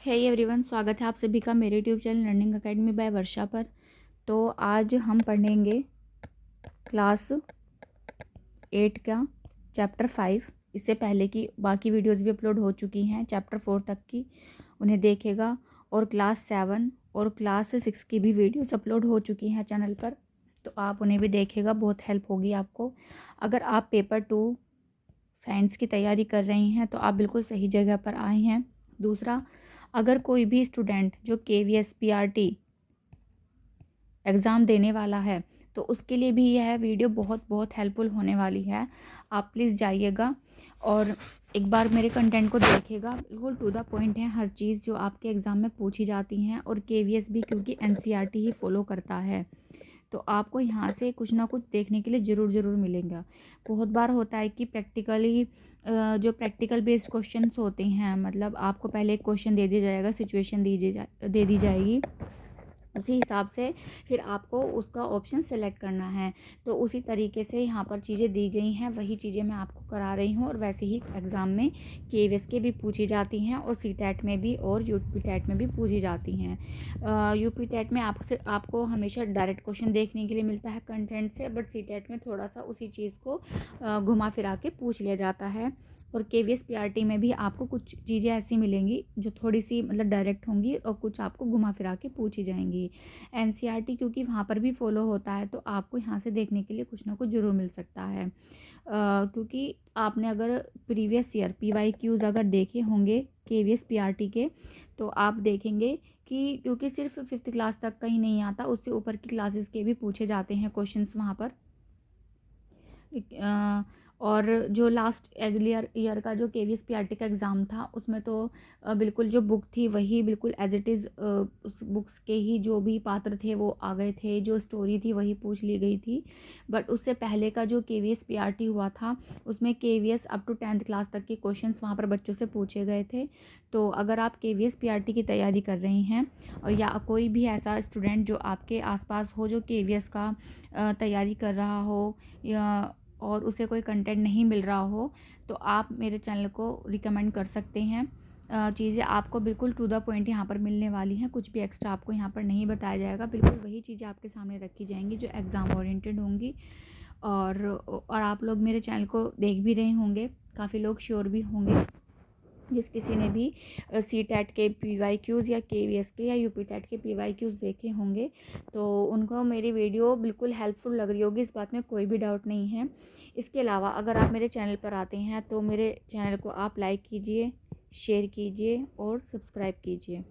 Hey everyone, स्वागत है आप सभी का मेरे YouTube channel learning academy by Varsha पर। तो आज हम पढ़ेंगे क्लास 8 का चैप्टर 5। इससे पहले की बाकी वीडियोस भी अपलोड हो चुकी हैं, चैप्टर 4 तक की उन्हें देखेगा। और क्लास 7 और क्लास 6 की भी वीडियोस अपलोड हो चुकी हैं चैनल पर, तो आप उन्हें भी देखेगा, बहुत हेल्प होगी आपको। अगर आप पेपर 2 साइंस की तैयारी कर रही हैं तो आप बिल्कुल सही जगह पर आए हैं। दूसरा, अगर कोई भी स्टूडेंट जो KVS PRT एग्ज़ाम देने वाला है तो उसके लिए भी यह वीडियो बहुत बहुत हेल्पफुल होने वाली है। आप प्लीज़ जाइएगा और एक बार मेरे कंटेंट को देखिएगा, बिल्कुल टू द पॉइंट है हर चीज़ जो आपके एग्ज़ाम में पूछी जाती हैं। और KVS भी क्योंकि NCERT ही फॉलो करता है, तो आपको यहाँ से कुछ ना कुछ देखने के लिए ज़रूर मिलेगा। बहुत बार होता है कि प्रैक्टिकली जो प्रैक्टिकल बेस्ड क्वेश्चंस होते हैं, मतलब आपको पहले एक क्वेश्चन दे दिया जाएगा, सिचुएशन दे दी जाएगी, उसी हिसाब से फिर आपको उसका ऑप्शन सेलेक्ट करना है। तो उसी तरीके से यहाँ पर चीज़ें दी गई हैं, वही चीज़ें मैं आपको करा रही हूँ। और वैसे ही एग्ज़ाम में KVS के भी पूछी जाती हैं और CTET में भी और UPTET में भी पूछी जाती हैं। UPTET में आपको हमेशा डायरेक्ट क्वेश्चन देखने के लिए मिलता है कंटेंट से, बट CTET में थोड़ा सा उसी चीज़ को घुमा फिरा के पूछ लिया जाता है। और KVS PRT में भी आपको कुछ चीज़ें ऐसी मिलेंगी जो थोड़ी सी मतलब डायरेक्ट होंगी और कुछ आपको घुमा फिरा के पूछी जाएंगी। NCERT क्योंकि वहाँ पर भी फॉलो होता है, तो आपको यहाँ से देखने के लिए कुछ ना कुछ ज़रूर मिल सकता है। क्योंकि आपने अगर प्रीवियस ईयर PYQs अगर देखे होंगे KVS PRT के, तो आप देखेंगे कि क्योंकि सिर्फ 5th क्लास तक का ही नहीं आता, उससे ऊपर की क्लासेस के भी पूछे जाते हैं क्वेश्चंस वहाँ पर। और जो लास्ट एगलियर ईयर का जो KVS PRT का एग्ज़ाम था, उसमें तो बिल्कुल जो बुक थी वही बिल्कुल एज इट इज़, उस बुक्स के ही जो भी पात्र थे वो आ गए थे, जो स्टोरी थी वही पूछ ली गई थी। बट उससे पहले का जो KVS PRT हुआ था, उसमें KVS up to 10th class तक के क्वेश्चंस वहाँ पर बच्चों से पूछे गए थे। तो अगर आप KVS PRT की तैयारी कर रही हैं, और या कोई भी ऐसा स्टूडेंट जो आपके आसपास हो जो KVS का तैयारी कर रहा हो, या और उसे कोई कंटेंट नहीं मिल रहा हो, तो आप मेरे चैनल को रिकमेंड कर सकते हैं। चीज़ें आपको बिल्कुल टू द पॉइंट यहाँ पर मिलने वाली हैं, कुछ भी एक्स्ट्रा आपको यहाँ पर नहीं बताया जाएगा, बिल्कुल वही चीज़ें आपके सामने रखी जाएंगी जो एग्ज़ाम ओरिएंटेड होंगी। और आप लोग मेरे चैनल को देख भी रहे होंगे, काफ़ी लोग श्योर भी होंगे जिस किसी ने भी CTET के PYQs या KVS के या UPTET के PYQs देखे होंगे, तो उनको मेरी वीडियो बिल्कुल हेल्पफुल लग रही होगी, इस बात में कोई भी डाउट नहीं है। इसके अलावा अगर आप मेरे चैनल पर आते हैं तो मेरे चैनल को आप लाइक कीजिए, शेयर कीजिए और सब्सक्राइब कीजिए,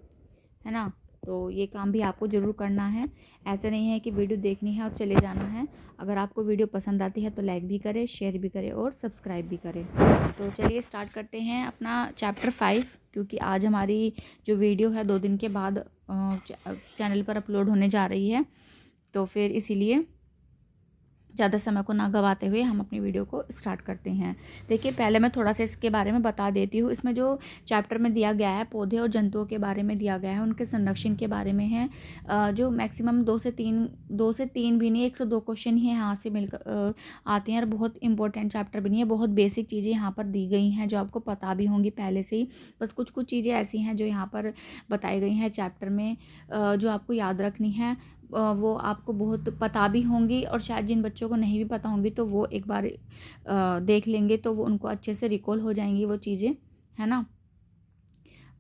है ना। तो ये काम भी आपको ज़रूर करना है। ऐसा नहीं है कि वीडियो देखनी है और चले जाना है। अगर आपको वीडियो पसंद आती है तो लाइक भी करें, शेयर भी करें और सब्सक्राइब भी करें। तो चलिए स्टार्ट करते हैं अपना चैप्टर 5, क्योंकि आज हमारी जो वीडियो है 2 दिन के बाद चैनल पर अपलोड होने जा रही है, तो फिर इसीलिए ज़्यादा समय को ना गवाते हुए हम अपनी वीडियो को स्टार्ट करते हैं। देखिए, पहले मैं थोड़ा सा इसके बारे में बता देती हूँ। इसमें जो चैप्टर में दिया गया है, पौधे और जंतुओं के बारे में दिया गया है, उनके संरक्षण के बारे में है। जो मैक्सिमम 2 से 3 भी नहीं, 102 क्वेश्चन ही यहाँ से मिलकर आते हैं। और बहुत इंपॉर्टेंट चैप्टर भी नहीं है, बहुत बेसिक चीज़ें यहाँ पर दी गई हैं जो आपको पता भी होंगी पहले से ही। बस कुछ कुछ चीज़ें ऐसी हैं जो यहाँ पर बताई गई हैं चैप्टर में, जो आपको याद रखनी है। वो आपको बहुत पता भी होंगी, और शायद जिन बच्चों को नहीं भी पता होंगी तो वो एक बार देख लेंगे तो वो उनको अच्छे से रिकॉल हो जाएंगी वो चीज़ें, है ना।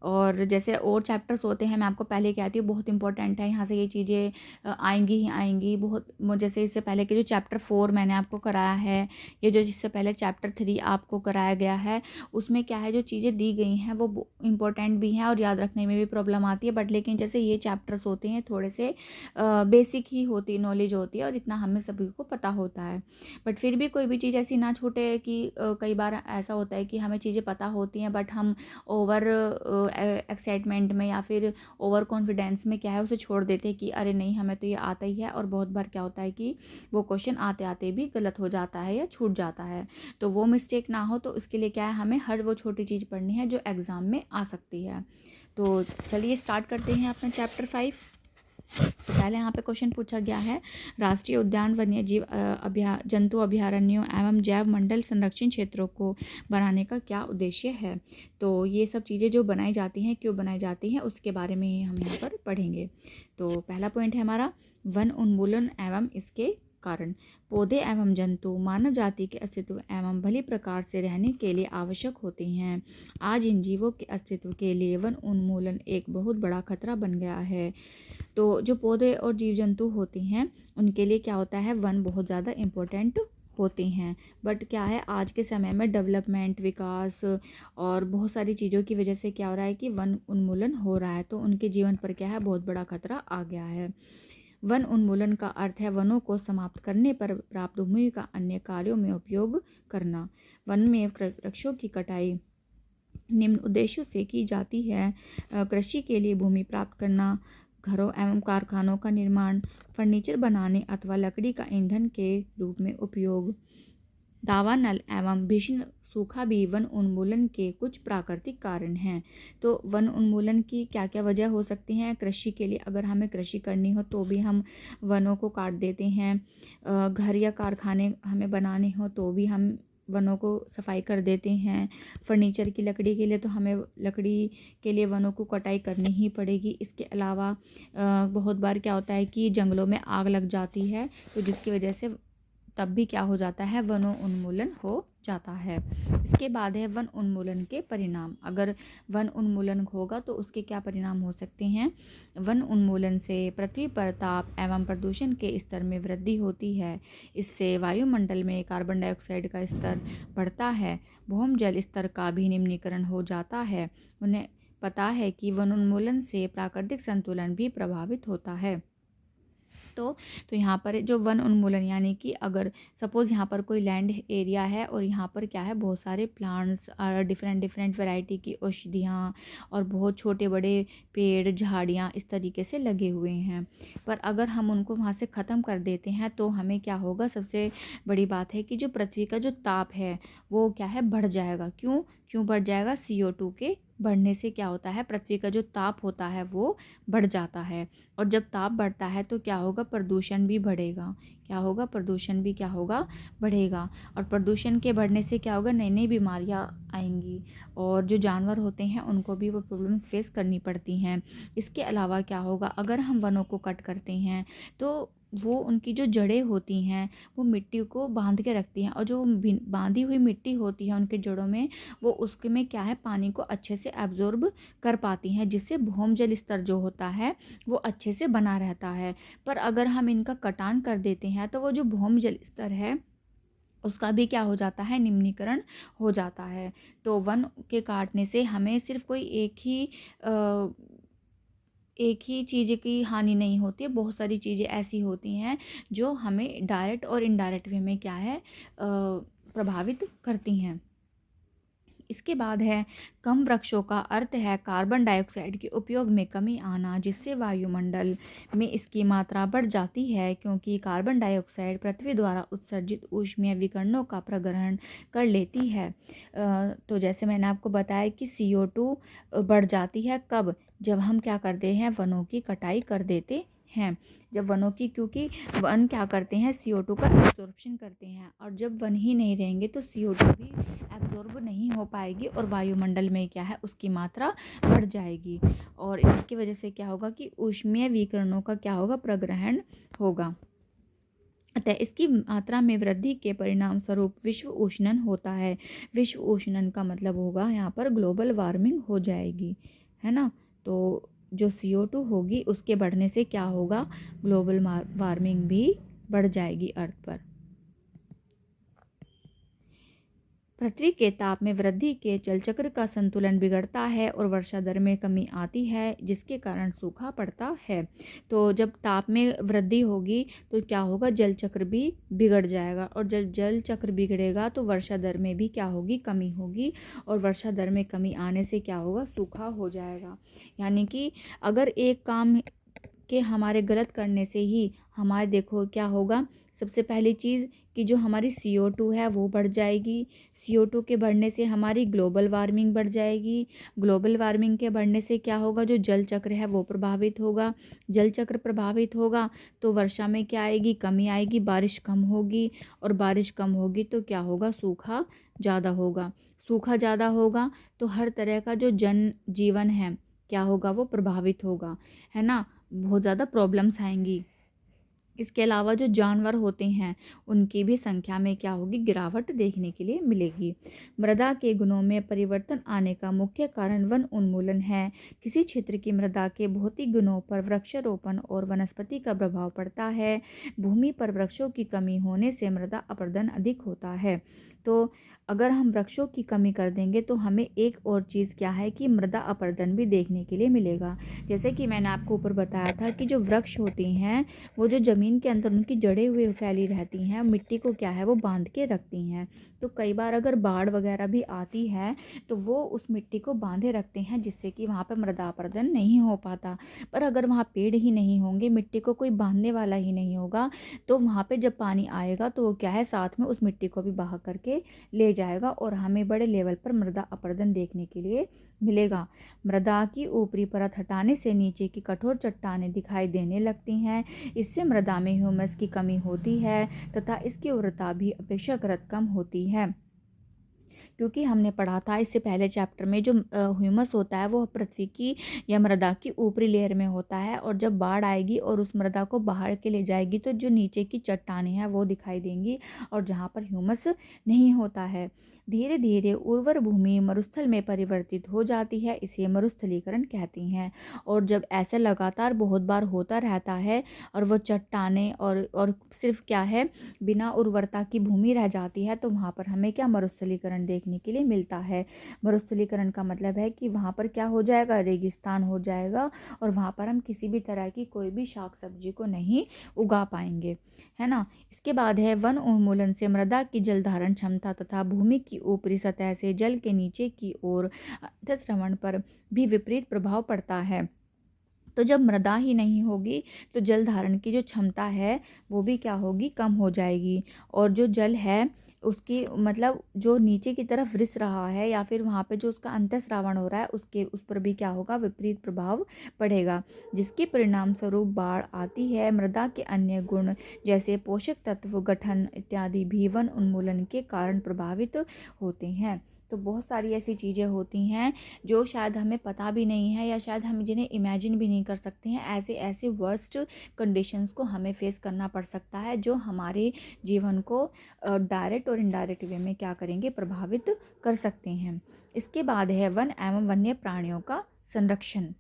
और जैसे और चैप्टर्स होते हैं, मैं आपको पहले कहती हूँ बहुत इंपॉर्टेंट है, यहाँ से ये चीज़ें आएंगी ही आएंगी बहुत। जैसे इससे पहले के जो चैप्टर 4 मैंने आपको कराया है, ये जो जिससे पहले चैप्टर 3 आपको कराया गया है, उसमें क्या है जो चीज़ें दी गई हैं वो इम्पोर्टेंट भी हैं और याद रखने में भी प्रॉब्लम आती है। बट लेकिन जैसे ये चैप्टर्स होते हैं थोड़े से बेसिक ही होती नॉलेज होती है और इतना हमें सभी को पता होता है। बट फिर भी कोई भी चीज़ ऐसी ना छूटे कि कई बार ऐसा होता है कि हमें चीज़ें पता होती हैं बट हम ओवर एक्साइटमेंट में या फिर ओवर कॉन्फिडेंस में क्या है उसे छोड़ देते हैं कि अरे नहीं, हमें तो ये आता ही है। और बहुत बार क्या होता है कि वो क्वेश्चन आते आते भी गलत हो जाता है या छूट जाता है। तो वो मिस्टेक ना हो, तो इसके लिए क्या है, हमें हर वो छोटी चीज़ पढ़नी है जो एग्ज़ाम में आ सकती है। तो चलिए स्टार्ट करते हैं अपना चैप्टर 5। तो पहले यहाँ पे क्वेश्चन पूछा गया है, राष्ट्रीय उद्यान वन्य जीव जंतु अभयारण्यों एवं जैव मंडल संरक्षण क्षेत्रों को बनाने का क्या उद्देश्य है। तो ये सब चीज़ें जो बनाई जाती हैं, क्यों बनाई जाती हैं, उसके बारे में हम यहाँ पर पढ़ेंगे। तो पहला पॉइंट है हमारा वन उन्मूलन एवं इसके कारण। पौधे एवं जंतु मानव जाति के अस्तित्व एवं भली प्रकार से रहने के लिए आवश्यक होते हैं। आज इन जीवों के अस्तित्व के लिए वन उन्मूलन एक बहुत बड़ा खतरा बन गया है। तो जो पौधे और जीव जंतु होते हैं उनके लिए क्या होता है, वन बहुत ज़्यादा इम्पोर्टेंट होते हैं। बट क्या है, आज के समय में डेवलपमेंट, विकास और बहुत सारी चीज़ों की वजह से क्या हो रहा है कि वन उन्मूलन हो रहा है। तो उनके जीवन पर क्या है, बहुत बड़ा खतरा आ गया है। वन उन्मूलन का अर्थ है वनों को समाप्त करने पर प्राप्त भूमि का अन्य कार्यों में उपयोग करना। वन में वृक्षों की कटाई निम्न उद्देश्यों से की जाती है। कृषि के लिए भूमि प्राप्त करना, घरों एवं कारखानों का निर्माण, फर्नीचर बनाने अथवा लकड़ी का ईंधन के रूप में उपयोग। दावानल एवं भीषण सूखा भी वन उन्मूलन के कुछ प्राकृतिक कारण हैं। तो वन उन्मूलन की क्या क्या वजह हो सकती हैं। कृषि के लिए, अगर हमें कृषि करनी हो तो भी हम वनों को काट देते हैं। घर या कारखाने हमें बनाने हो तो भी हम वनों को सफाई कर देते हैं। फर्नीचर की लकड़ी के लिए तो हमें लकड़ी के लिए वनों को कटाई करनी ही पड़ेगी। इसके अलावा बहुत बार क्या होता है कि जंगलों में आग लग जाती है, तो जिसकी वजह से तब भी क्या हो जाता है, वनों उन्मूलन हो जाता है। इसके बाद है वन उन्मूलन के परिणाम। अगर वन उन्मूलन होगा तो उसके क्या परिणाम हो सकते हैं। वन उन्मूलन से पृथ्वी पर ताप एवं प्रदूषण के स्तर में वृद्धि होती है। इससे वायुमंडल में कार्बन डाइऑक्साइड का स्तर बढ़ता है। भूमजल स्तर का भी निम्नीकरण हो जाता है। उन्हें पता है कि वन उन्मूलन से प्राकृतिक संतुलन भी प्रभावित होता है। तो यहाँ पर जो वन उन्मूलन यानी कि अगर सपोज़ यहाँ पर कोई लैंड एरिया है और यहाँ पर क्या है, बहुत सारे प्लांट्स, डिफरेंट वैरायटी की औषधियाँ और बहुत छोटे बड़े पेड़ झाड़ियाँ इस तरीके से लगे हुए हैं। पर अगर हम उनको वहाँ से ख़त्म कर देते हैं तो हमें क्या होगा, सबसे बड़ी बात है कि जो पृथ्वी का जो ताप है वो क्या है, बढ़ जाएगा। क्यों बढ़ जाएगा, CO2 के बढ़ने से क्या होता है, पृथ्वी का जो ताप होता है वो बढ़ जाता है। और जब ताप बढ़ता है तो क्या होगा, प्रदूषण भी बढ़ेगा। क्या होगा, प्रदूषण भी क्या होगा, बढ़ेगा। और प्रदूषण के बढ़ने से क्या होगा, नई नई बीमारियां आएंगी और जो जानवर होते हैं उनको भी वो प्रॉब्लम्स फेस करनी पड़ती हैं। इसके अलावा क्या होगा, अगर हम वनों को कट करते हैं तो वो उनकी जो जड़ें होती हैं वो मिट्टी को बांध के रखती हैं, और जो बांधी हुई मिट्टी होती है उनके जड़ों में, वो उसके में क्या है, पानी को अच्छे से एब्जॉर्ब कर पाती हैं, जिससे भूमजल स्तर जो होता है वो अच्छे से बना रहता है। पर अगर हम इनका कटान कर देते हैं तो वो जो भूमजल स्तर है उसका भी क्या हो जाता है, निम्नीकरण हो जाता है। तो वन के काटने से हमें सिर्फ कोई एक ही चीज़ की हानि नहीं होती है, बहुत सारी चीज़ें ऐसी होती हैं जो हमें डायरेक्ट और इनडायरेक्ट वे में क्या है, प्रभावित करती हैं। इसके बाद है कम वृक्षों का अर्थ है कार्बन डाइऑक्साइड के उपयोग में कमी आना, जिससे वायुमंडल में इसकी मात्रा बढ़ जाती है, क्योंकि कार्बन डाइऑक्साइड पृथ्वी द्वारा उत्सर्जित ऊष्मीय विकिरणों का प्रग्रहण कर लेती है। तो जैसे मैंने आपको बताया कि CO2 बढ़ जाती है, कब, जब हम क्या करते हैं, वनों की कटाई कर देते हैं। जब वनों की, क्योंकि वन क्या करते हैं, CO2 का एब्जॉर्प्शन करते हैं, और जब वन ही नहीं रहेंगे तो CO2 भी एब्जॉर्ब नहीं हो पाएगी और वायुमंडल में क्या है, उसकी मात्रा बढ़ जाएगी। और इसकी वजह से क्या होगा कि ऊष्मीय विकिरणों का क्या होगा, प्रग्रहण होगा। अतः इसकी मात्रा में वृद्धि के परिणाम स्वरूप विश्व उष्णन होता है। विश्व उष्णन का मतलब होगा यहाँ पर ग्लोबल वार्मिंग हो जाएगी, है ना। तो जो CO2 होगी उसके बढ़ने से क्या होगा, ग्लोबल वार्मिंग भी बढ़ जाएगी अर्थ पर। पृथ्वी के ताप में वृद्धि के जलचक्र का संतुलन बिगड़ता है और वर्षा दर में कमी आती है, जिसके कारण सूखा पड़ता है। तो जब ताप में वृद्धि होगी तो क्या होगा, जल चक्र भी बिगड़ जाएगा, और जब जल चक्र बिगड़ेगा तो वर्षा दर में भी क्या होगी, कमी होगी, और वर्षा दर में कमी आने से क्या होगा, सूखा हो जाएगा। यानी कि अगर एक काम के हमारे गलत करने से ही हमारे देखो क्या होगा, सबसे पहली चीज़ कि जो हमारी CO2 है वो बढ़ जाएगी। CO2 के बढ़ने से हमारी ग्लोबल वार्मिंग बढ़ जाएगी। ग्लोबल वार्मिंग के बढ़ने से क्या होगा, जो जल चक्र है वो प्रभावित होगा। जल चक्र प्रभावित होगा तो वर्षा में क्या आएगी, कमी आएगी, बारिश कम होगी। और बारिश कम होगी तो क्या होगा, सूखा ज़्यादा होगा। सूखा ज़्यादा होगा तो हर तरह का जो जन जीवन है क्या होगा, वो प्रभावित होगा, है ना। बहुत ज़्यादा प्रॉब्लम्स आएंगी। इसके अलावा जो जानवर होते हैं उनकी भी संख्या में क्या होगी, गिरावट देखने के लिए मिलेगी। मृदा के गुणों में परिवर्तन आने का मुख्य कारण वन उन्मूलन है। किसी क्षेत्र की मृदा के भौतिक गुणों पर वृक्षारोपण और वनस्पति का प्रभाव पड़ता है। भूमि पर वृक्षों की कमी होने से मृदा अपरदन अधिक होता है। तो अगर हम वृक्षों की कमी कर देंगे तो हमें एक और चीज़ क्या है कि मृदा अपरदन भी देखने के लिए मिलेगा। जैसे कि मैंने आपको ऊपर बताया था कि जो वृक्ष होते हैं वो जो ज़मीन के अंदर उनकी जड़ें हुए फैली रहती हैं, मिट्टी को क्या है वो बांध के रखती हैं। तो कई बार अगर बाढ़ वगैरह भी आती है तो वो उस मिट्टी को बांधे रखते हैं, जिससे कि वहाँ पर मृदा अपरदन नहीं हो पाता। पर अगर वहाँ पेड़ ही नहीं होंगे, मिट्टी को कोई बांधने वाला ही नहीं होगा, तो वहाँ पर जब पानी आएगा तो वो क्या है, साथ में उस मिट्टी को भी बहा करके ले जाएगा और हमें बड़े लेवल पर मृदा अपरदन देखने के लिए मिलेगा। मृदा की ऊपरी परत हटाने से नीचे की कठोर चट्टानें दिखाई देने लगती हैं। इससे मृदा में ह्यूमस की कमी होती है तथा इसकी उर्वरता भी अपेक्षाकृत कम होती है। क्योंकि हमने पढ़ा था इससे पहले चैप्टर में, जो ह्यूमस होता है वो पृथ्वी की या मृदा की ऊपरी लेयर में होता है, और जब बाढ़ आएगी और उस मृदा को बाहर के ले जाएगी तो जो नीचे की चट्टानें हैं वो दिखाई देंगी, और जहाँ पर ह्यूमस नहीं होता है। धीरे धीरे उर्वर भूमि मरुस्थल में परिवर्तित हो जाती है, इसे मरुस्थलीकरण कहती हैं। और जब ऐसा लगातार बहुत बार होता रहता है और वो चट्टानें और सिर्फ क्या है, बिना उर्वरता की भूमि रह जाती है, तो वहाँ पर हमें क्या, मरुस्थलीकरण देखने के लिए मिलता है। मरुस्थलीकरण का मतलब है कि वहाँ पर क्या हो जाएगा, रेगिस्तान हो जाएगा, और वहाँ पर हम किसी भी तरह की कोई भी शाक सब्जी को नहीं उगा पाएंगे, है ना। इसके बाद है वन उन्मूलन से मृदा की जल धारण क्षमता तथा भूमि की ऊपरी सतह से जल के नीचे की ओर अंतःस्रवण पर भी विपरीत प्रभाव पड़ता है। तो जब मृदा ही नहीं होगी तो जल धारण की जो क्षमता है वो भी क्या होगी, कम हो जाएगी। और जो जल है उसकी मतलब जो नीचे की तरफ रिस रहा है या फिर वहाँ पे जो उसका अंतःस्रावण हो रहा है उस पर भी क्या होगा, विपरीत प्रभाव पड़ेगा, जिसके परिणाम स्वरूप बाढ़ आती है। मृदा के अन्य गुण जैसे पोषक तत्व गठन इत्यादि भी वन उन्मूलन के कारण प्रभावित होते हैं। तो बहुत सारी ऐसी चीज़ें होती हैं जो शायद हमें पता भी नहीं है, या शायद हम जिन्हें इमेजिन भी नहीं कर सकते हैं। ऐसे ऐसे वर्स्ट कंडीशंस को हमें फेस करना पड़ सकता है, जो हमारे जीवन को डायरेक्ट और इनडायरेक्ट वे में क्या करेंगे, प्रभावित कर सकते हैं। इसके बाद है वन एवं वन्य प्राणियों का संरक्षण।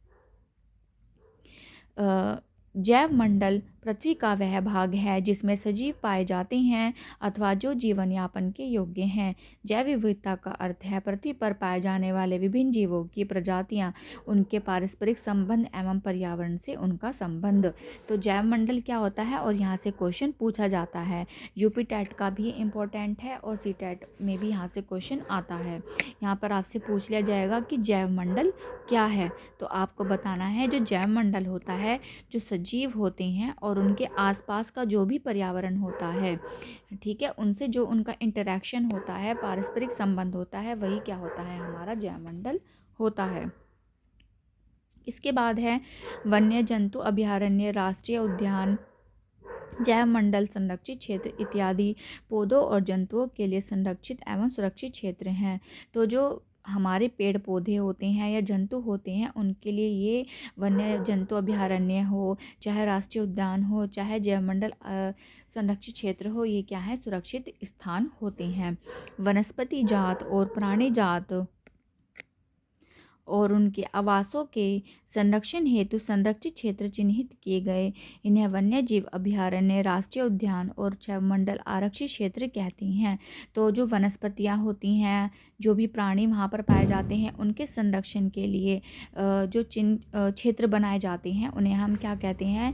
जैव मंडल पृथ्वी का वह भाग है जिसमें सजीव पाए जाते हैं अथवा जो जीवन यापन के योग्य हैं। जैव विविधता का अर्थ है पृथ्वी पर पाए जाने वाले विभिन्न जीवों की प्रजातियां, उनके पारस्परिक संबंध एवं पर्यावरण से उनका संबंध। तो जैव मंडल क्या होता है, और यहाँ से क्वेश्चन पूछा जाता है। यूपी टेट का भी इम्पोर्टेंट है और सी टेट में भी यहाँ से क्वेश्चन आता है। यहाँ पर आपसे पूछ लिया जाएगा कि जैव मंडल क्या है, तो आपको बताना है जो जैव मंडल होता है, जो सजीव होते हैं और उनके आसपास का जो भी पर्यावरण होता है, ठीक है, उनसे जो उनका इंटरेक्शन होता है, पारस्परिक संबंध होता है, वही क्या होता है, हमारा जैवमंडल होता है। इसके बाद है वन्य जंतु अभयारण्य, राष्ट्रीय उद्यान, जैव मंडल, संरक्षित क्षेत्र इत्यादि पौधों और जंतुओं के लिए संरक्षित एवं सुरक्षित क्षेत्र हैं। तो जो हमारे पेड़ पौधे होते हैं या जंतु होते हैं उनके लिए ये वन्य जंतु अभयारण्य हो, चाहे राष्ट्रीय उद्यान हो, चाहे जैव मंडल संरक्षित क्षेत्र हो, ये क्या है, सुरक्षित स्थान होते हैं। वनस्पति जात और प्राणी जात और उनके आवासों के संरक्षण हेतु संरक्षित क्षेत्र चिन्हित किए गए। इन्हें वन्य जीव अभयारण्य, राष्ट्रीय उद्यान और जैव मंडल आरक्षित क्षेत्र कहती हैं। तो जो वनस्पतियाँ होती हैं, जो भी प्राणी वहाँ पर पाए जाते हैं, उनके संरक्षण के लिए जो क्षेत्र बनाए जाते हैं उन्हें हम क्या कहते हैं,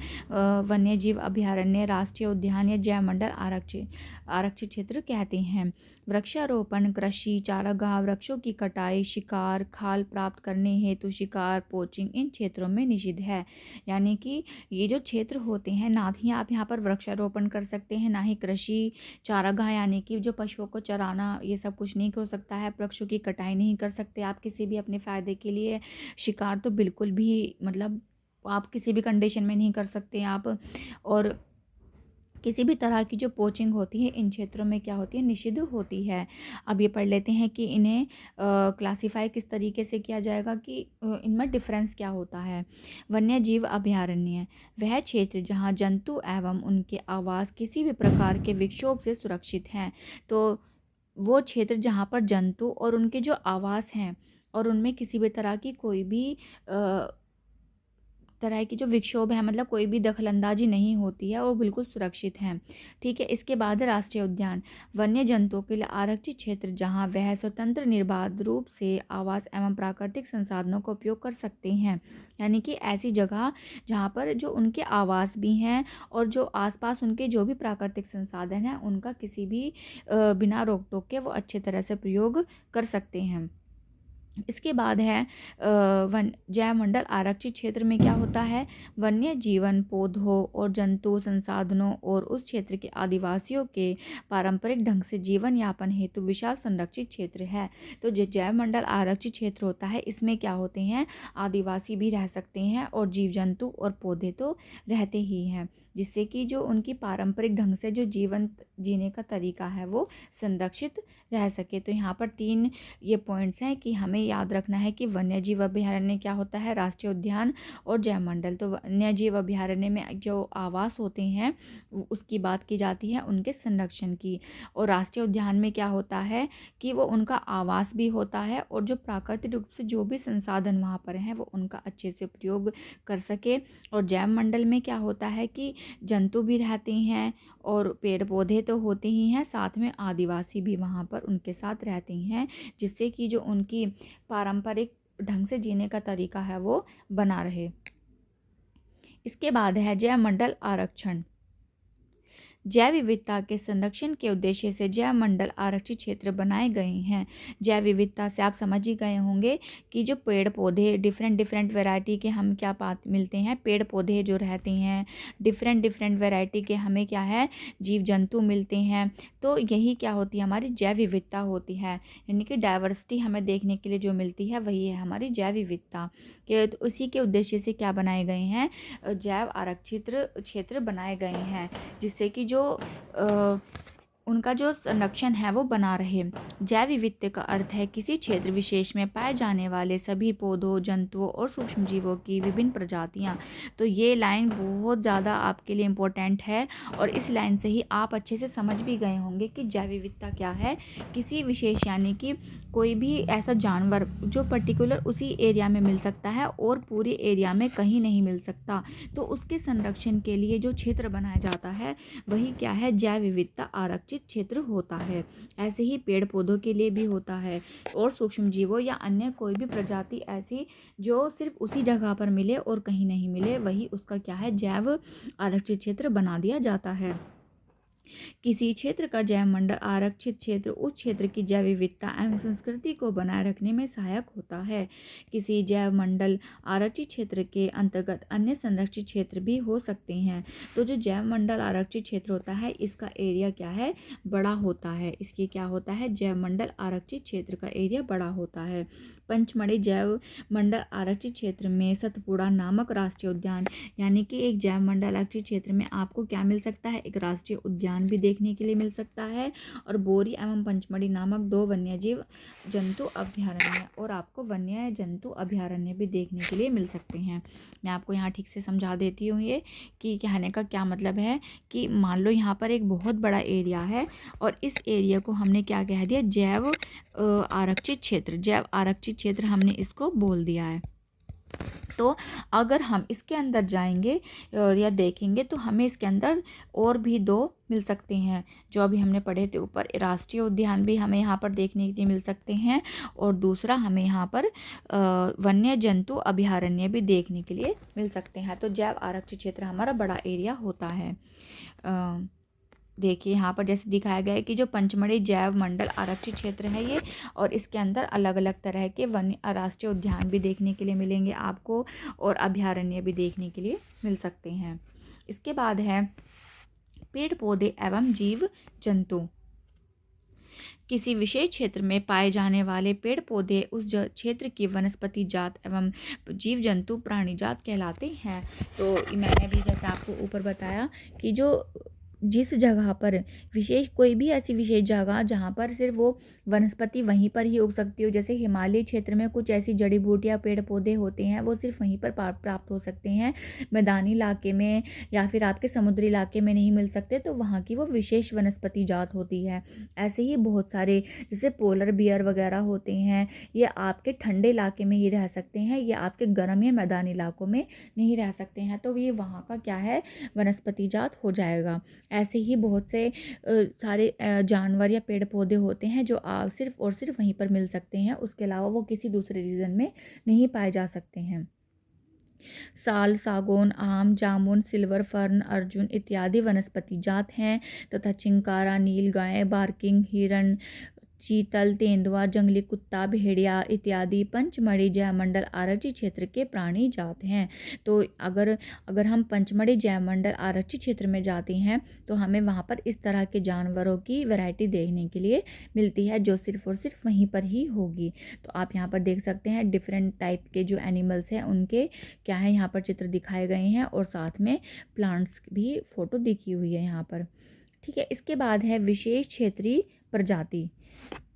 वन्य जीव अभयारण्य, राष्ट्रीय उद्यान या जैव मंडल आरक्षित क्षेत्र कहते हैं। वृक्षारोपण, कृषि, चारागाह, वृक्षों की कटाई, शिकार, खाल प्राप्त प्राप्त करने हेतु शिकार, पोचिंग इन क्षेत्रों में निषिद्ध है। यानी कि ये जो क्षेत्र होते हैं, ना ही आप यहाँ पर वृक्षारोपण कर सकते हैं, ना ही कृषि, चारागाह यानी कि जो पशुओं को चराना, ये सब कुछ नहीं हो सकता है। वृक्षों की कटाई नहीं कर सकते आप किसी भी अपने फ़ायदे के लिए। शिकार तो बिल्कुल भी मतलब आप किसी भी कंडीशन में नहीं कर सकते आप। और किसी भी तरह की जो पोचिंग होती है इन क्षेत्रों में क्या होती है, निषिद्ध होती है। अब ये पढ़ लेते हैं कि इन्हें क्लासिफाई किस तरीके से किया जाएगा, कि इनमें डिफरेंस क्या होता है। वन्य जीव अभयारण्य वह क्षेत्र जहाँ जंतु एवं उनके आवास किसी भी प्रकार के विक्षोभ से सुरक्षित हैं। तो वो क्षेत्र जहाँ पर जंतु और उनके जो आवास हैं और उनमें किसी भी तरह की कोई भी तरह की जो विक्षोभ है, मतलब कोई भी दखलंदाजी नहीं होती है और बिल्कुल सुरक्षित हैं। ठीक है। इसके बाद राष्ट्रीय उद्यान, वन्य जंतुओं के लिए आरक्षित क्षेत्र जहां वह स्वतंत्र निर्बाध रूप से आवास एवं प्राकृतिक संसाधनों का उपयोग कर सकते हैं। यानी कि ऐसी जगह जहां पर जो उनके आवास भी हैं और जो आसपास उनके जो भी प्राकृतिक संसाधन हैं उनका किसी भी बिना रोक टोक के वो अच्छे तरह से प्रयोग कर सकते हैं। इसके बाद है वन जैव मंडल आरक्षित क्षेत्र में क्या होता है, वन्य जीवन, पौधों और जंतु संसाधनों और उस क्षेत्र के आदिवासियों के पारंपरिक ढंग से जीवन यापन हेतु विशाल संरक्षित क्षेत्र है। तो जो जैव मंडल आरक्षित क्षेत्र होता है इसमें क्या होते हैं, आदिवासी भी रह सकते हैं और जीव जंतु और पौधे तो रहते ही हैं, जिससे कि जो उनकी पारंपरिक ढंग से जो जीवन जीने का तरीका है वो संरक्षित रह सके। तो यहाँ पर 3 ये पॉइंट्स हैं कि हमें याद रखना है कि वन्य जीव अभयारण्य क्या होता है, राष्ट्रीय उद्यान और जैव मंडल। तो वन्य जीव अभयारण्य में जो आवास होते हैं उसकी बात की जाती है, उनके संरक्षण की। और राष्ट्रीय उद्यान में क्या होता है कि वो उनका आवास भी होता है और जो प्राकृतिक रूप से जो भी संसाधन वहाँ पर हैं वो उनका अच्छे से प्रयोग कर सके। और जैव मंडल में क्या होता है कि जंतु भी रहते हैं और पेड़ पौधे तो होते ही हैं, साथ में आदिवासी भी वहाँ पर उनके साथ रहते हैं, जिससे कि जो उनकी पारंपरिक ढंग से जीने का तरीका है वो बना रहे। इसके बाद है जैव मंडल आरक्षण। जैव विविधता के संरक्षण के उद्देश्य से जैव मंडल आरक्षित क्षेत्र बनाए गए हैं। जैव विविधता से आप समझ ही गए होंगे कि जो पेड़ पौधे डिफरेंट वैरायटी के हम क्या बात मिलते हैं, पेड़ पौधे जो रहते हैं डिफरेंट वैरायटी के हमें क्या है, जीव जंतु मिलते हैं। तो यही क्या होती है, हमारी जैव विविधता होती है। यानी कि डाइवर्सिटी हमें देखने के लिए जो मिलती है वही है हमारी जैव विविधता के। तो उसी के उद्देश्य से क्या बनाए गए हैं, जैव आरक्षित क्षेत्र बनाए गए हैं, जिससे कि जो उनका जो संरक्षण है वो बना रहे। जैव विविधता का अर्थ है किसी क्षेत्र विशेष में पाए जाने वाले सभी पौधों, जंतुओं और सूक्ष्म जीवों की विभिन्न प्रजातियां। तो ये लाइन बहुत ज़्यादा आपके लिए इम्पोर्टेंट है और इस लाइन से ही आप अच्छे से समझ भी गए होंगे कि जैव विविधता क्या है। किसी विशेष यानी कि कोई भी ऐसा जानवर जो पर्टिकुलर उसी एरिया में मिल सकता है और पूरे एरिया में कहीं नहीं मिल सकता, तो उसके संरक्षण के लिए जो क्षेत्र बनाया जाता है वही क्या है, जैव विविधता आरक्षित क्षेत्र होता है। ऐसे ही पेड़ पौधों के लिए भी होता है और सूक्ष्म जीवों या अन्य कोई भी प्रजाति ऐसी जो सिर्फ उसी जगह पर मिले और कहीं नहीं मिले, वही उसका क्या है, जैव आरक्षित क्षेत्र बना दिया जाता है। किसी क्षेत्र का जैव मंडल आरक्षित क्षेत्र उस क्षेत्र की जैव विविधता एवं संस्कृति को बनाए रखने में सहायक होता है। किसी जैव मंडल आरक्षित क्षेत्र के अंतर्गत अन्य संरक्षित क्षेत्र भी हो सकते हैं। तो जो जैव मंडल आरक्षित क्षेत्र होता है इसका एरिया क्या है, बड़ा होता है। इसके क्या होता है, जैव मंडल आरक्षित क्षेत्र का एरिया बड़ा होता है। पंचमढ़ी जैव मंडल आरक्षित क्षेत्र में सतपुड़ा नामक राष्ट्रीय उद्यान, यानी कि एक जैव मंडल आरक्षित क्षेत्र में आपको क्या मिल सकता है, एक राष्ट्रीय उद्यान भी देखने के लिए मिल सकता है और बोरी एवं पंचमढ़ी नामक 2 वन्यजीव जंतु अभयारण्य और आपको वन्य जंतु अभयारण्य भी देखने के लिए मिल सकते हैं। मैं आपको यहाँ ठीक से समझा देती हूँ ये कि कहने का क्या मतलब है कि मान लो यहाँ पर एक बहुत बड़ा एरिया है और इस एरिया को हमने क्या कह दिया, जैव आरक्षित क्षेत्र। जैव आरक्षित क्षेत्र हमने इसको बोल दिया है। तो अगर हम इसके अंदर जाएंगे या देखेंगे तो हमें इसके अंदर और भी 2 मिल सकते हैं जो अभी हमने पढ़े थे ऊपर। राष्ट्रीय उद्यान भी हमें यहाँ पर देखने के लिए मिल सकते हैं और दूसरा हमें यहाँ पर वन्य जंतु अभयारण्य भी देखने के लिए मिल सकते हैं। तो जैव आरक्षित क्षेत्र हमारा बड़ा एरिया होता है। देखिए यहाँ पर जैसे दिखाया गया है कि जो पंचमढ़ी जैव मंडल आरक्षित क्षेत्र है ये, और इसके अंदर अलग अलग तरह के वन्य राष्ट्रीय उद्यान भी देखने के लिए मिलेंगे आपको, और अभयारण्य भी देखने के लिए मिल सकते हैं। इसके बाद है पेड़ पौधे एवं जीव जंतु। किसी विशेष क्षेत्र में पाए जाने वाले पेड़ पौधे उस क्षेत्र की वनस्पति जात एवं जीव जंतु प्राणी जात कहलाते हैं। तो मैंने भी जैसे आपको ऊपर बताया कि जो जिस जगह पर विशेष कोई भी ऐसी विशेष जगह जहाँ पर सिर्फ वो वनस्पति वहीं पर ही उग सकती हो, जैसे हिमालय क्षेत्र में कुछ ऐसी जड़ी बूटियाँ पेड़ पौधे होते हैं वो सिर्फ वहीं पर प्राप्त हो सकते हैं, मैदानी इलाके में या फिर आपके समुद्री इलाके में नहीं मिल सकते, तो वहाँ की वो विशेष वनस्पति जात होती है। ऐसे ही बहुत सारे जैसे पोलर बियर वगैरह होते हैं, ये आपके ठंडे इलाके में ही रह सकते हैं, ये आपके गर्म या मैदानी इलाकों में नहीं रह सकते हैं, तो ये वहाँ का क्या है वनस्पति जात हो जाएगा। ऐसे ही बहुत से सारे जानवर या पेड़ पौधे होते हैं जो सिर्फ और सिर्फ वहीं पर मिल सकते हैं, उसके अलावा वो किसी दूसरे रीजन में नहीं पाए जा सकते हैं। साल, सागौन, आम, जामुन, सिल्वर फर्न, अर्जुन इत्यादि वनस्पति जात हैं तथा चिंकारा, नीलगाय, बार्किंग, हिरण, चीतल, तेंदुआ, जंगली कुत्ता, भेड़िया इत्यादि पंचमढ़ी जैवमंडल आरक्षित क्षेत्र के प्राणी जात हैं। तो अगर हम पंचमढ़ी जैवमंडल आरक्षित क्षेत्र में जाते हैं तो हमें वहाँ पर इस तरह के जानवरों की वैरायटी देखने के लिए मिलती है जो सिर्फ और सिर्फ वहीं पर ही होगी। तो आप यहाँ पर देख सकते हैं डिफरेंट टाइप के जो एनिमल्स हैं उनके क्या है यहाँ पर चित्र दिखाए गए हैं, और साथ में प्लांट्स भी फोटो दिखी हुई है यहाँ पर। ठीक है, इसके बाद है विशेष क्षेत्रीय प्रजाति।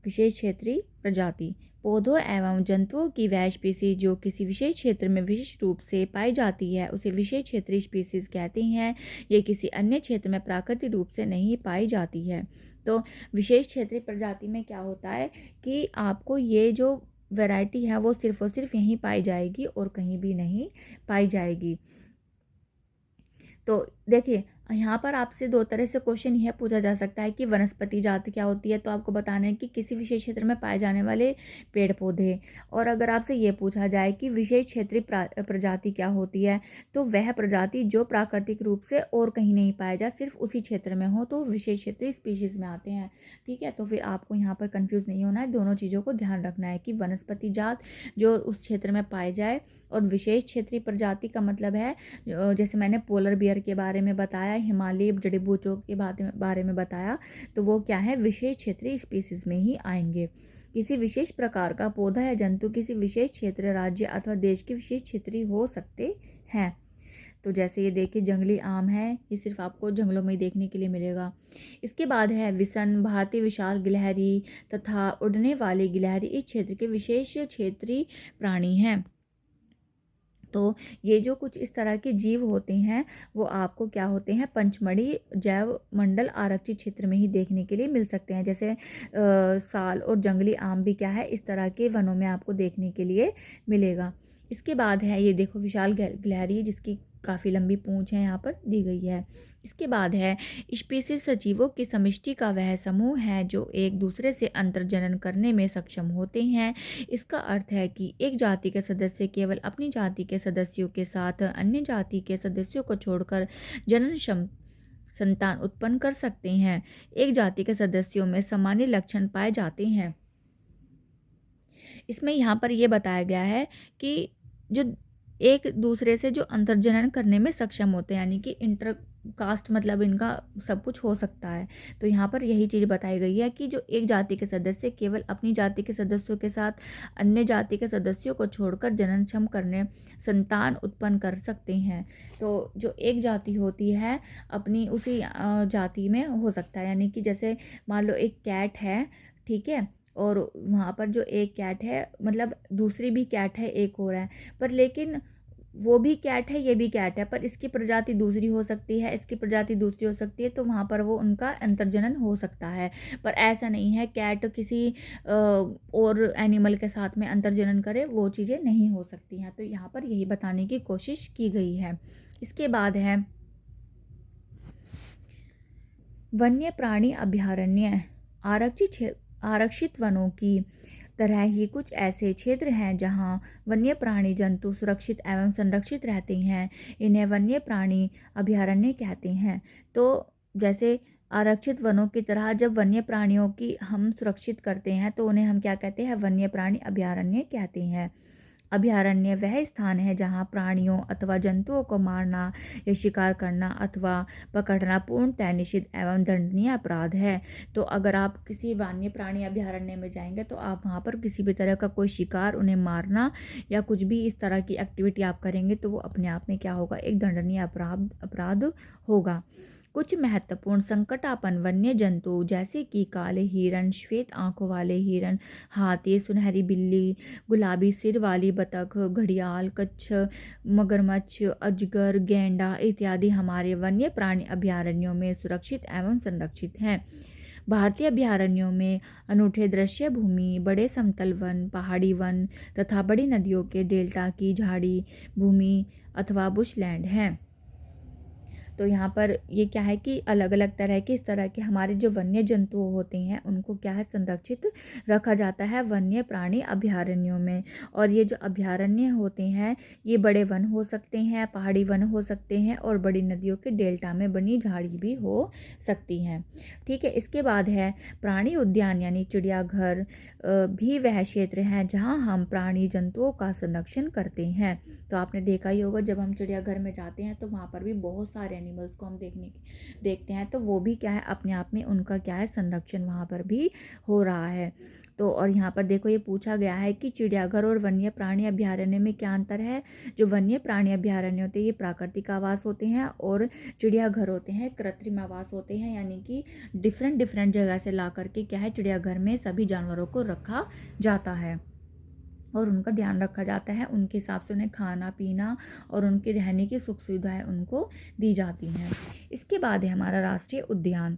विशेष क्षेत्रीय प्रजाति पौधों एवं जंतुओं की वह स्पीसीज जो किसी विशेष क्षेत्र में विशिष्ट रूप से पाई जाती है उसे विशेष क्षेत्रीय स्पीसीज कहते हैं। ये किसी अन्य क्षेत्र में प्राकृतिक रूप से नहीं पाई जाती है। तो विशेष क्षेत्रीय प्रजाति में क्या होता है कि आपको ये जो वैरायटी है वो सिर्फ और सिर्फ यहीं पाई जाएगी और कहीं भी नहीं पाई जाएगी। तो देखिए यहाँ पर आपसे दो तरह से क्वेश्चन यह पूछा जा सकता है कि वनस्पति जाति क्या होती है, तो आपको बताना है कि किसी विशेष क्षेत्र में पाए जाने वाले पेड़ पौधे। और अगर आपसे ये पूछा जाए कि विशेष क्षेत्रीय प्रजाति क्या होती है, तो वह प्रजाति जो प्राकृतिक रूप से और कहीं नहीं पाया जाए सिर्फ उसी क्षेत्र में हो, तो विशेष क्षेत्रीय स्पीशीज में आते हैं। ठीक है, तो फिर आपको यहाँ पर कन्फ्यूज़ नहीं होना है, दोनों चीज़ों को ध्यान रखना है कि वनस्पति जात जो उस क्षेत्र में पाए जाए, और विशेष क्षेत्रीय प्रजाति का मतलब है जैसे मैंने पोलर बियर के बारे में बताया, हिमालय जड़ी बूटियों के बारे में बताया, तो वो क्या है विशेष क्षेत्रीय स्पीसीज में ही आएंगे। किसी विशेष प्रकार का पौधा या जंतु किसी विशेष क्षेत्र, राज्य अथवा देश के विशेष क्षेत्रीय हो सकते हैं। तो जैसे ये देखिए जंगली आम है, ये सिर्फ आपको जंगलों में ही देखने के लिए मिलेगा। इसके बाद है विसन, भारतीय विशाल गिलहरी तथा उड़ने वाली गिलहरी इस क्षेत्र के विशेष क्षेत्रीय प्राणी हैं। तो ये जो कुछ इस तरह के जीव होते हैं वो आपको क्या होते हैं पंचमढ़ी जैव मंडल आरक्षित क्षेत्र में ही देखने के लिए मिल सकते हैं। जैसे साल और जंगली आम भी क्या है इस तरह के वनों में आपको देखने के लिए मिलेगा। इसके बाद है ये देखो विशाल गिलहरी जिसकी काफ़ी लंबी पूंछ है यहाँ पर दी गई है। इसके बाद है स्पीसीज सजीवों की समष्टि का वह समूह है जो एक दूसरे से अंतर्जनन करने में सक्षम होते हैं। इसका अर्थ है कि एक जाति के सदस्य केवल अपनी जाति के सदस्यों के साथ अन्य जाति के सदस्यों को छोड़कर जनन संतान उत्पन्न कर सकते हैं। एक जाति के सदस्यों में सामान्य लक्षण पाए जाते हैं। इसमें यहाँ पर यह बताया गया है कि जो एक दूसरे से जो अंतर्जनन करने में सक्षम होते हैं, यानी कि इंटर कास्ट मतलब इनका सब कुछ हो सकता है। तो यहाँ पर यही चीज़ बताई गई है कि जो एक जाति के सदस्य केवल अपनी जाति के सदस्यों के साथ अन्य जाति के सदस्यों को छोड़कर जननक्षम करने संतान उत्पन्न कर सकते हैं। तो जो एक जाति होती है अपनी उसी जाति में हो सकता है, यानी कि जैसे मान लो एक कैट है, ठीक है, और वहाँ पर जो एक कैट है मतलब दूसरी भी कैट है, एक और है, पर लेकिन वो भी कैट है ये भी कैट है, पर इसकी प्रजाति दूसरी हो सकती है, इसकी प्रजाति दूसरी हो सकती है, तो वहाँ पर वो उनका अंतर्जनन हो सकता है। पर ऐसा नहीं है कैट किसी और एनिमल के साथ में अंतर्जनन करे, वो चीज़ें नहीं हो सकती हैं। तो यहाँ पर यही बताने की कोशिश की गई है। इसके बाद है वन्य प्राणी अभयारण्य। आरक्षित वनों की तरह ही कुछ ऐसे क्षेत्र हैं जहां वन्य प्राणी जंतु सुरक्षित एवं संरक्षित रहते हैं। इन्हें वन्य प्राणी अभयारण्य कहते हैं। तो जैसे आरक्षित वनों की तरह जब वन्य प्राणियों की हम सुरक्षित करते हैं तो उन्हें हम क्या कहते हैं, वन्य प्राणी अभयारण्य कहते हैं। अभयारण्य वह स्थान है जहाँ प्राणियों अथवा जंतुओं को मारना या शिकार करना अथवा पकड़ना पूर्णतः निषिद्ध एवं दंडनीय अपराध है। तो अगर आप किसी वन्य प्राणी अभयारण्य में जाएंगे तो आप वहाँ पर किसी भी तरह का कोई शिकार, उन्हें मारना या कुछ भी इस तरह की एक्टिविटी आप करेंगे तो वो अपने आप में क्या होगा, एक दंडनीय अपराध होगा। कुछ महत्वपूर्ण संकटापन्न वन्य जंतु जैसे कि काले हिरण, श्वेत आंखों वाले हिरण, हाथी, सुनहरी बिल्ली, गुलाबी सिर वाली बतख, घड़ियाल, कच्छ, मगरमच्छ, अजगर, गैंडा इत्यादि हमारे वन्य प्राणी अभयारण्यों में सुरक्षित एवं संरक्षित हैं। भारतीय अभयारण्यों में अनूठे दृश्य भूमि, बड़े समतल वन, पहाड़ी वन तथा बड़ी नदियों के डेल्टा की झाड़ी भूमि अथवा बुशलैंड हैं। तो यहाँ पर ये क्या है कि अलग अलग तरह के इस तरह के हमारे जो वन्य जंतु होते हैं उनको क्या है, संरक्षित रखा जाता है वन्य प्राणी अभयारण्यों में। और ये जो अभयारण्य होते हैं ये बड़े वन हो सकते हैं, पहाड़ी वन हो सकते हैं और बड़ी नदियों के डेल्टा में बनी झाड़ी भी हो सकती हैं। ठीक है, इसके बाद है प्राणी उद्यान यानी चिड़ियाघर भी वह क्षेत्र है जहाँ हम प्राणी जंतुओं का संरक्षण करते हैं। तो आपने देखा ही होगा जब हम चिड़ियाघर में जाते हैं तो वहाँ पर भी बहुत सारे एनिमल्स को हम देखते हैं, तो वो भी क्या है, अपने आप में उनका क्या है, संरक्षण वहाँ पर भी हो रहा है। तो और यहाँ पर देखो ये पूछा गया है कि चिड़ियाघर और वन्य प्राणी अभयारण्य में क्या अंतर है। जो वन्य प्राणी अभयारण्य होते हैं ये प्राकृतिक आवास होते हैं और चिड़ियाघर होते हैं कृत्रिम आवास होते हैं, यानी कि डिफरेंट जगह से ला करके क्या है, चिड़ियाघर में सभी जानवरों को रखा जाता है और उनका ध्यान रखा जाता है, उनके हिसाब से उन्हें खाना पीना और उनके रहने की सुख सुविधाएं उनको दी जाती हैं। इसके बाद है हमारा राष्ट्रीय उद्यान।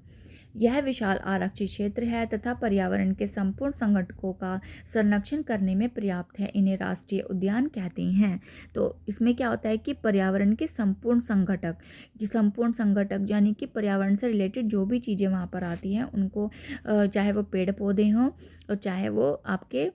यह विशाल आरक्षित क्षेत्र है तथा पर्यावरण के संपूर्ण संगठनों का संरक्षण करने में पर्याप्त है, इन्हें राष्ट्रीय उद्यान कहते हैं। तो इसमें क्या होता है कि पर्यावरण के संपूर्ण संगठक यानी कि पर्यावरण से रिलेटेड जो भी चीज़ें वहाँ पर आती हैं उनको, चाहे वो पेड़ पौधे हों और चाहे वो आपके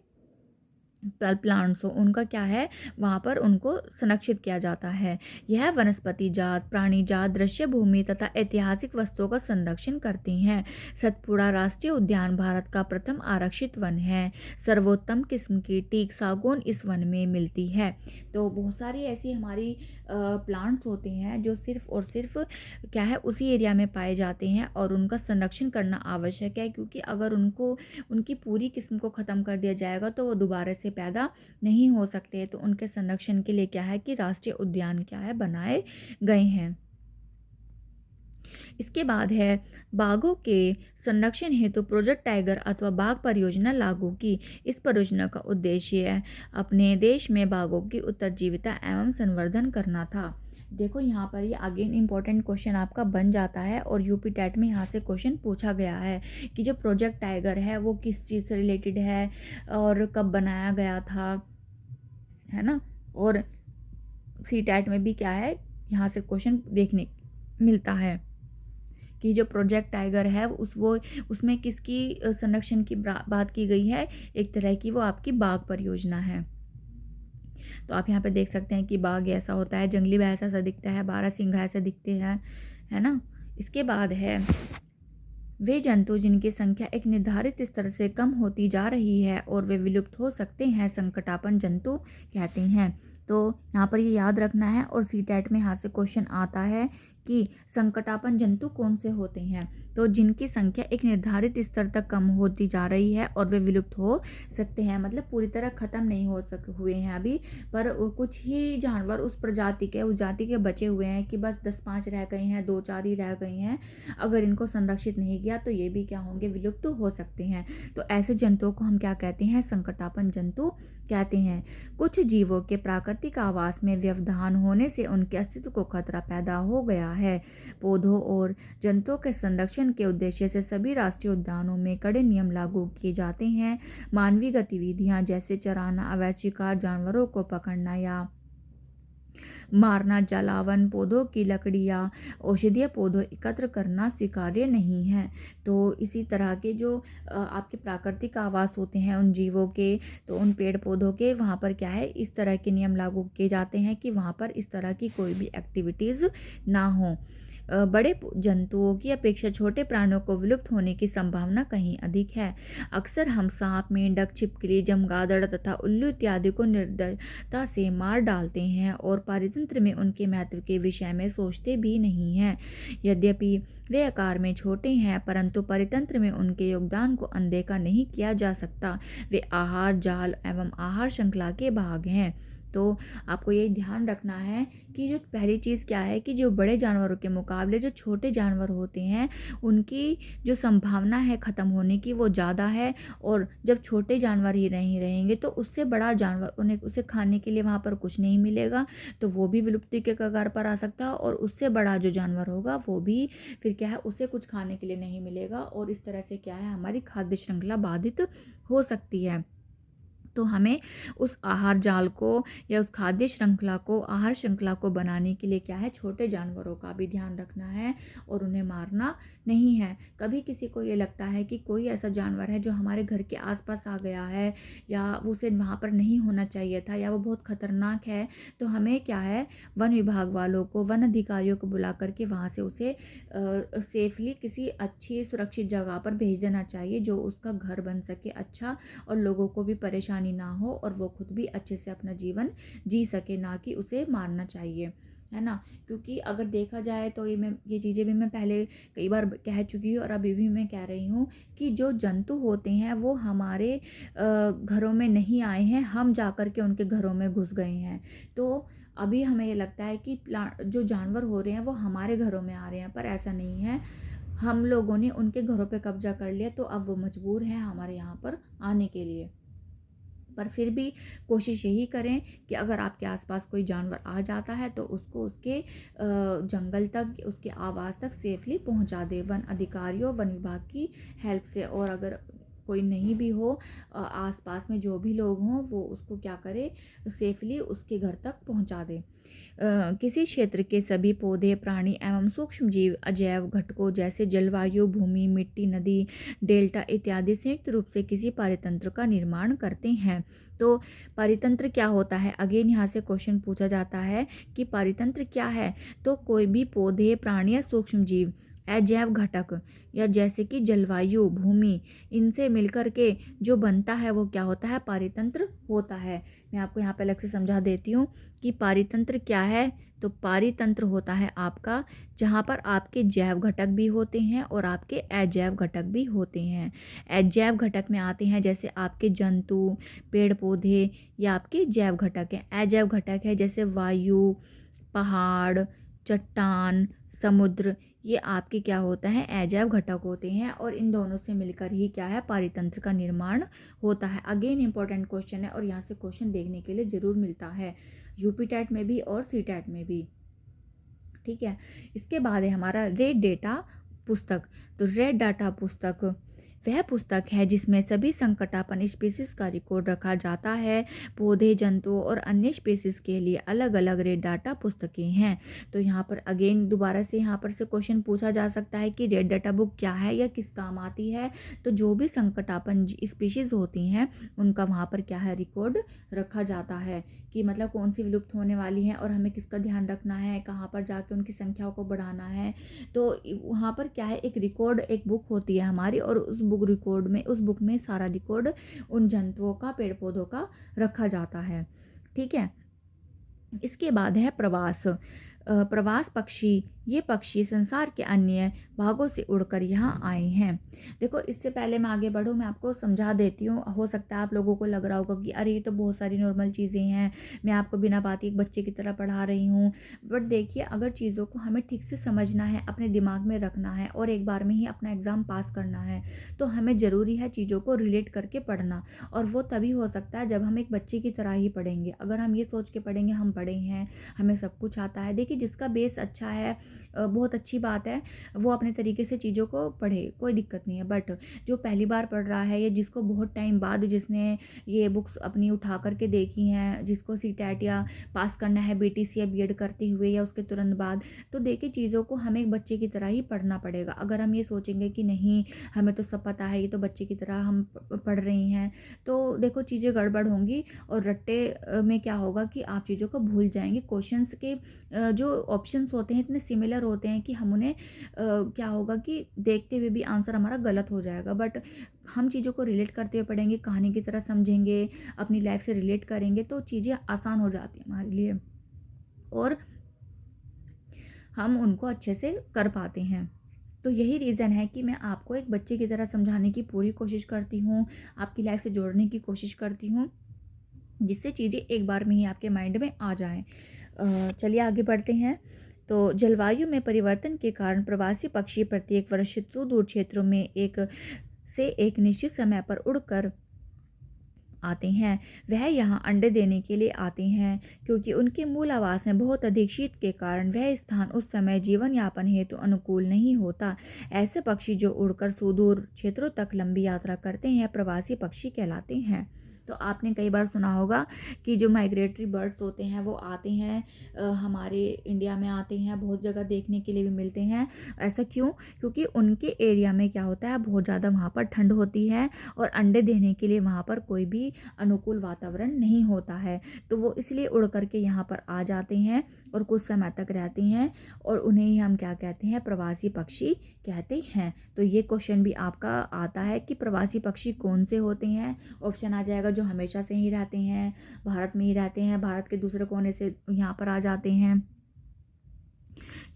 प्लांट्स हो, उनका क्या है, वहाँ पर उनको संरक्षित किया जाता है। यह वनस्पति जात, प्राणी जात, दृश्य भूमि तथा ऐतिहासिक वस्तुओं का संरक्षण करते हैं। सतपुड़ा राष्ट्रीय उद्यान भारत का प्रथम आरक्षित वन है। सर्वोत्तम किस्म की टीक सागौन इस वन में मिलती है। तो बहुत सारी ऐसी हमारी प्लांट्स होते हैं जो सिर्फ और सिर्फ क्या है, उसी एरिया में पाए जाते हैं और उनका संरक्षण करना आवश्यक है, क्योंकि अगर उनकी पूरी किस्म को ख़त्म कर दिया जाएगा तो वो दोबारा से पैदा नहीं हो सकते। तो उनके संरक्षण के लिए क्या है कि राष्ट्रीय उद्यान क्या है, बनाए गए हैं। इसके बाद है बाघों के संरक्षण हेतु प्रोजेक्ट टाइगर अथवा बाघ परियोजना लागू की। इस परियोजना का उद्देश्य है अपने देश में बाघों की उत्तरजीविता एवं संवर्धन करना था। देखो यहाँ पर ये अगेन इम्पोर्टेंट क्वेश्चन आपका बन जाता है और यूपी टेट में यहाँ से क्वेश्चन पूछा गया है कि जो प्रोजेक्ट टाइगर है वो किस चीज़ से रिलेटेड है और कब बनाया गया था, है ना। और सी टेट में भी क्या है, यहाँ से क्वेश्चन देखने मिलता है कि जो प्रोजेक्ट टाइगर है उसमें किसकी संरक्षण की बात की गई है, एक तरह की वो आपकी बाघ परियोजना है। तो आप यहाँ पे देख सकते हैं कि बाघ ऐसा होता है, जंगली भैंस ऐसा दिखता है, बारहसिंघा ऐसे दिखते हैं, है ना। इसके बाद है वे जंतु जिनकी संख्या एक निर्धारित स्तर से कम होती जा रही है और वे विलुप्त हो सकते हैं, संकटापन्न जंतु कहते हैं। तो यहाँ पर ये याद रखना है और सी टेट में यहाँ से क्वेश्चन आता है कि संकटापन्न जंतु कौन से होते हैं। तो जिनकी संख्या एक निर्धारित स्तर तक कम होती जा रही है और वे विलुप्त हो सकते हैं, मतलब पूरी तरह खत्म नहीं हुए हैं अभी, पर कुछ ही जानवर उस जाति के बचे हुए हैं कि बस 10-5 रह गए हैं, 2-4 ही रह गए हैं। अगर इनको संरक्षित नहीं किया तो ये भी क्या होंगे, विलुप्त हो सकते हैं। तो ऐसे जंतुओं को हम क्या कहते हैं, संकटापन्न जंतु कहते हैं। कुछ जीवों के प्राकृतिक आवास में व्यवधान होने से उनके अस्तित्व को खतरा पैदा हो गया है। पौधों और जंतुओं के संरक्षण के उद्देश्य से सभी राष्ट्रीय उद्यानों में कड़े नियम लागू किए जाते हैं। मानवीय गतिविधियां जैसे चराना, अवैध शिकार, जानवरों को पकड़ना या मारना, जलावन, पौधों की लकड़ियाँ, औषधीय पौधों एकत्र करना स्वीकार्य नहीं है। तो इसी तरह के जो आपके प्राकृतिक आवास होते हैं उन जीवों के, तो उन पेड़ पौधों के, वहाँ पर क्या है, इस तरह के नियम लागू किए जाते हैं कि वहाँ पर इस तरह की कोई भी एक्टिविटीज़ ना हो। बड़े जंतुओं की अपेक्षा छोटे प्राणियों को विलुप्त होने की संभावना कहीं अधिक है। अक्सर हम सांप, मेंढक, छिपकली, चमगादड़ तथा उल्लू इत्यादि को निर्दयता से मार डालते हैं और पारितंत्र में उनके महत्व के विषय में सोचते भी नहीं हैं। यद्यपि वे आकार में छोटे हैं, परंतु परितंत्र में उनके योगदान को अनदेखा नहीं किया जा सकता। वे आहार जाल एवं आहार श्रृंखला के भाग हैं। तो आपको ये ध्यान रखना है कि जो पहली चीज़ क्या है कि जो बड़े जानवरों के मुकाबले जो छोटे जानवर होते हैं, उनकी जो संभावना है ख़त्म होने की वो ज़्यादा है। और जब छोटे जानवर ही नहीं रहेंगे तो उससे बड़ा जानवर उन्हें उसे खाने के लिए वहाँ पर कुछ नहीं मिलेगा, तो वो भी विलुप्ति के कगार पर आ सकता है। और उससे बड़ा जो जानवर होगा वो भी फिर क्या है, उसे कुछ खाने के लिए नहीं मिलेगा, और इस तरह से क्या है, हमारी खाद्य श्रृंखला बाधित हो सकती है। तो हमें उस आहार जाल को या उस खाद्य श्रृंखला को, आहार श्रृंखला को बनाने के लिए क्या है, छोटे जानवरों का भी ध्यान रखना है और उन्हें मारना नहीं है। कभी किसी को ये लगता है कि कोई ऐसा जानवर है जो हमारे घर के आसपास आ गया है या उसे वहाँ पर नहीं होना चाहिए था या वो बहुत खतरनाक है, तो हमें क्या है, वन विभाग वालों को, वन अधिकारियों को बुला करके वहाँ से उसे सेफली किसी अच्छी सुरक्षित जगह पर भेज देना चाहिए, जो उसका घर बन सके अच्छा, और लोगों को भी परेशानी ना हो और वो खुद भी अच्छे से अपना जीवन जी सके, ना कि उसे मारना चाहिए, है ना। क्योंकि अगर देखा जाए तो ये चीज़ें भी मैं पहले कई बार कह चुकी हूँ और अभी भी मैं कह रही हूँ कि जो जंतु होते हैं वो हमारे घरों में नहीं आए हैं, हम जाकर के उनके घरों में घुस गए हैं। तो अभी हमें ये लगता है कि जो जानवर हो रहे हैं वो हमारे घरों में आ रहे हैं, पर ऐसा नहीं है। हम लोगों ने उनके घरों पे कब्जा कर लिया, तो अब वो मजबूर हैं हमारे यहाँ पर आने के लिए। पर फिर भी कोशिश यही करें कि अगर आपके आसपास कोई जानवर आ जाता है तो उसको उसके जंगल तक, उसके आवास तक सेफली पहुंचा दे वन अधिकारियों, वन विभाग की हेल्प से। और अगर कोई नहीं भी हो, आसपास में जो भी लोग हों, वो उसको क्या करे, सेफली उसके घर तक पहुंचा दे। किसी क्षेत्र के सभी पौधे, प्राणी एवं सूक्ष्म जीव अजैव घटकों जैसे जलवायु, भूमि, मिट्टी, नदी, डेल्टा इत्यादि संयुक्त रूप से किसी पारितंत्र का निर्माण करते हैं। तो पारितंत्र क्या होता है, अगेन यहाँ से क्वेश्चन पूछा जाता है कि पारितंत्र क्या है। तो कोई भी पौधे, प्राणी या सूक्ष्म जीव अजैव घटक या जैसे कि जलवायु, भूमि, इनसे मिलकर के जो बनता है वो क्या होता है, पारितंत्र होता है। मैं आपको यहाँ पे अलग से समझा देती हूँ कि पारितंत्र क्या है। तो पारितंत्र होता है आपका जहाँ पर आपके जैव घटक भी होते हैं और आपके अजैव घटक भी होते हैं। अजैव घटक में आते हैं जैसे आपके जंतु, पेड़ पौधे, या आपके जैव घटक हैं। अजैव घटक है जैसे वायु, पहाड़, चट्टान, समुद्र, ये आपके क्या होता है, अजैव घटक होते हैं। और इन दोनों से मिलकर ही क्या है, पारितंत्र का निर्माण होता है। अगेन इंपॉर्टेंट क्वेश्चन है और यहाँ से क्वेश्चन देखने के लिए जरूर मिलता है, यूपी टेट में भी और सी टेट में भी। ठीक है, इसके बाद है हमारा रेड डेटा पुस्तक। तो रेड डाटा पुस्तक वह पुस्तक है जिसमें सभी संकटापन स्पीसीज का रिकॉर्ड रखा जाता है। पौधे, जंतुओं और अन्य स्पीसीज के लिए अलग अलग रेड डाटा पुस्तकें हैं। तो यहाँ पर अगेन दोबारा से यहाँ पर से क्वेश्चन पूछा जा सकता है कि रेड डाटा बुक क्या है या किस काम आती है। तो जो भी संकटापन स्पीशीज होती हैं उनका वहाँ पर क्या है, रिकॉर्ड रखा जाता है कि मतलब कौन सी विलुप्त होने वाली है और हमें किसका ध्यान रखना है, कहाँ पर जाके उनकी संख्याओं को बढ़ाना है। तो वहाँ पर क्या है, एक रिकॉर्ड, एक बुक होती है हमारी, और उस बुक में सारा रिकॉर्ड उन जंतुओं का, पेड़ पौधों का रखा जाता है। ठीक है, इसके बाद है प्रवास। प्रवास पक्षी, ये पक्षी संसार के अन्य भागों से उड़कर यहाँ आए हैं। देखो, इससे पहले मैं आगे बढ़ूँ, मैं आपको समझा देती हूँ। हो सकता है आप लोगों को लग रहा होगा कि अरे ये तो बहुत सारी नॉर्मल चीज़ें हैं, मैं आपको बिना बात एक बच्चे की तरह पढ़ा रही हूँ। बट देखिए, अगर चीज़ों को हमें ठीक से समझना है, अपने दिमाग में रखना है और एक बार में ही अपना एग्ज़ाम पास करना है, तो हमें ज़रूरी है चीज़ों को रिलेट करके पढ़ना। और वो तभी हो सकता है जब हम एक बच्चे की तरह ही पढ़ेंगे। अगर हम ये सोच के पढ़ेंगे हम बड़े हैं, हमें सब कुछ आता है, देखिए जिसका बेस अच्छा है, बहुत अच्छी बात है, वो अपने तरीके से चीज़ों को पढ़े, कोई दिक्कत नहीं है। बट जो पहली बार पढ़ रहा है या जिसको बहुत टाइम बाद जिसने ये बुक्स अपनी उठा करके देखी हैं, जिसको सीटेट या पास करना है, बीटीसी या बीएड करते हुए या उसके तुरंत बाद, तो देखिए चीज़ों को हमें एक बच्चे की तरह ही पढ़ना पड़ेगा। अगर हम ये सोचेंगे कि नहीं हमें तो सब पता है, ये तो बच्चे की तरह हम पढ़ रही हैं, तो देखो चीज़ें गड़बड़ होंगी और रट्टे में क्या होगा कि आप चीज़ों को भूल जाएंगे। क्वेश्चंस के जो ऑप्शंस होते हैं इतने सिमिलर होते हैं कि हम उन्हें क्या होगा कि देखते हुए भी आंसर हमारा गलत हो जाएगा, बट हम चीज़ों को रिलेट करते हुए पढ़ेंगे, कहानी की तरह समझेंगे, अपनी लाइफ से रिलेट करेंगे, तो चीज़ें आसान हो जाती हैं हमारे लिए और हम उनको अच्छे से कर पाते हैं। तो यही रीज़न है कि मैं आपको एक बच्चे की तरह समझाने की पूरी कोशिश करती हूँ, आपकी लाइफ से जोड़ने की कोशिश करती हूँ, जिससे चीज़ें एक बार में ही आपके माइंड में आ जाएँ। चलिए आगे बढ़ते हैं। तो जलवायु में परिवर्तन के कारण प्रवासी पक्षी प्रत्येक वर्ष सुदूर क्षेत्रों में एक निश्चित समय पर उड़कर आते हैं। वह यहाँ अंडे देने के लिए आते हैं, क्योंकि उनके मूल आवास में बहुत अधिक शीत के कारण वह स्थान उस समय जीवन यापन हेतु अनुकूल नहीं होता। ऐसे पक्षी जो उड़कर सुदूर क्षेत्रों तक लंबी यात्रा करते हैं प्रवासी पक्षी कहलाते हैं। तो आपने कई बार सुना होगा कि जो माइग्रेटरी बर्ड्स होते हैं वो आते हैं, हमारे इंडिया में आते हैं, बहुत जगह देखने के लिए भी मिलते हैं। ऐसा क्यों? क्योंकि उनके एरिया में क्या होता है, बहुत ज़्यादा वहाँ पर ठंड होती है और अंडे देने के लिए वहाँ पर कोई भी अनुकूल वातावरण नहीं होता है। तो वो इसलिए उड़ करके यहाँ पर आ जाते हैं और कुछ समय तक रहते हैं, और उन्हें ही हम क्या कहते हैं, प्रवासी पक्षी कहते हैं। तो ये क्वेश्चन भी आपका आता है कि प्रवासी पक्षी कौन से होते हैं। ऑप्शन आ जाएगा जो हमेशा से ही रहते हैं, भारत में ही रहते हैं, भारत के दूसरे कोने से यहाँ पर आ जाते हैं,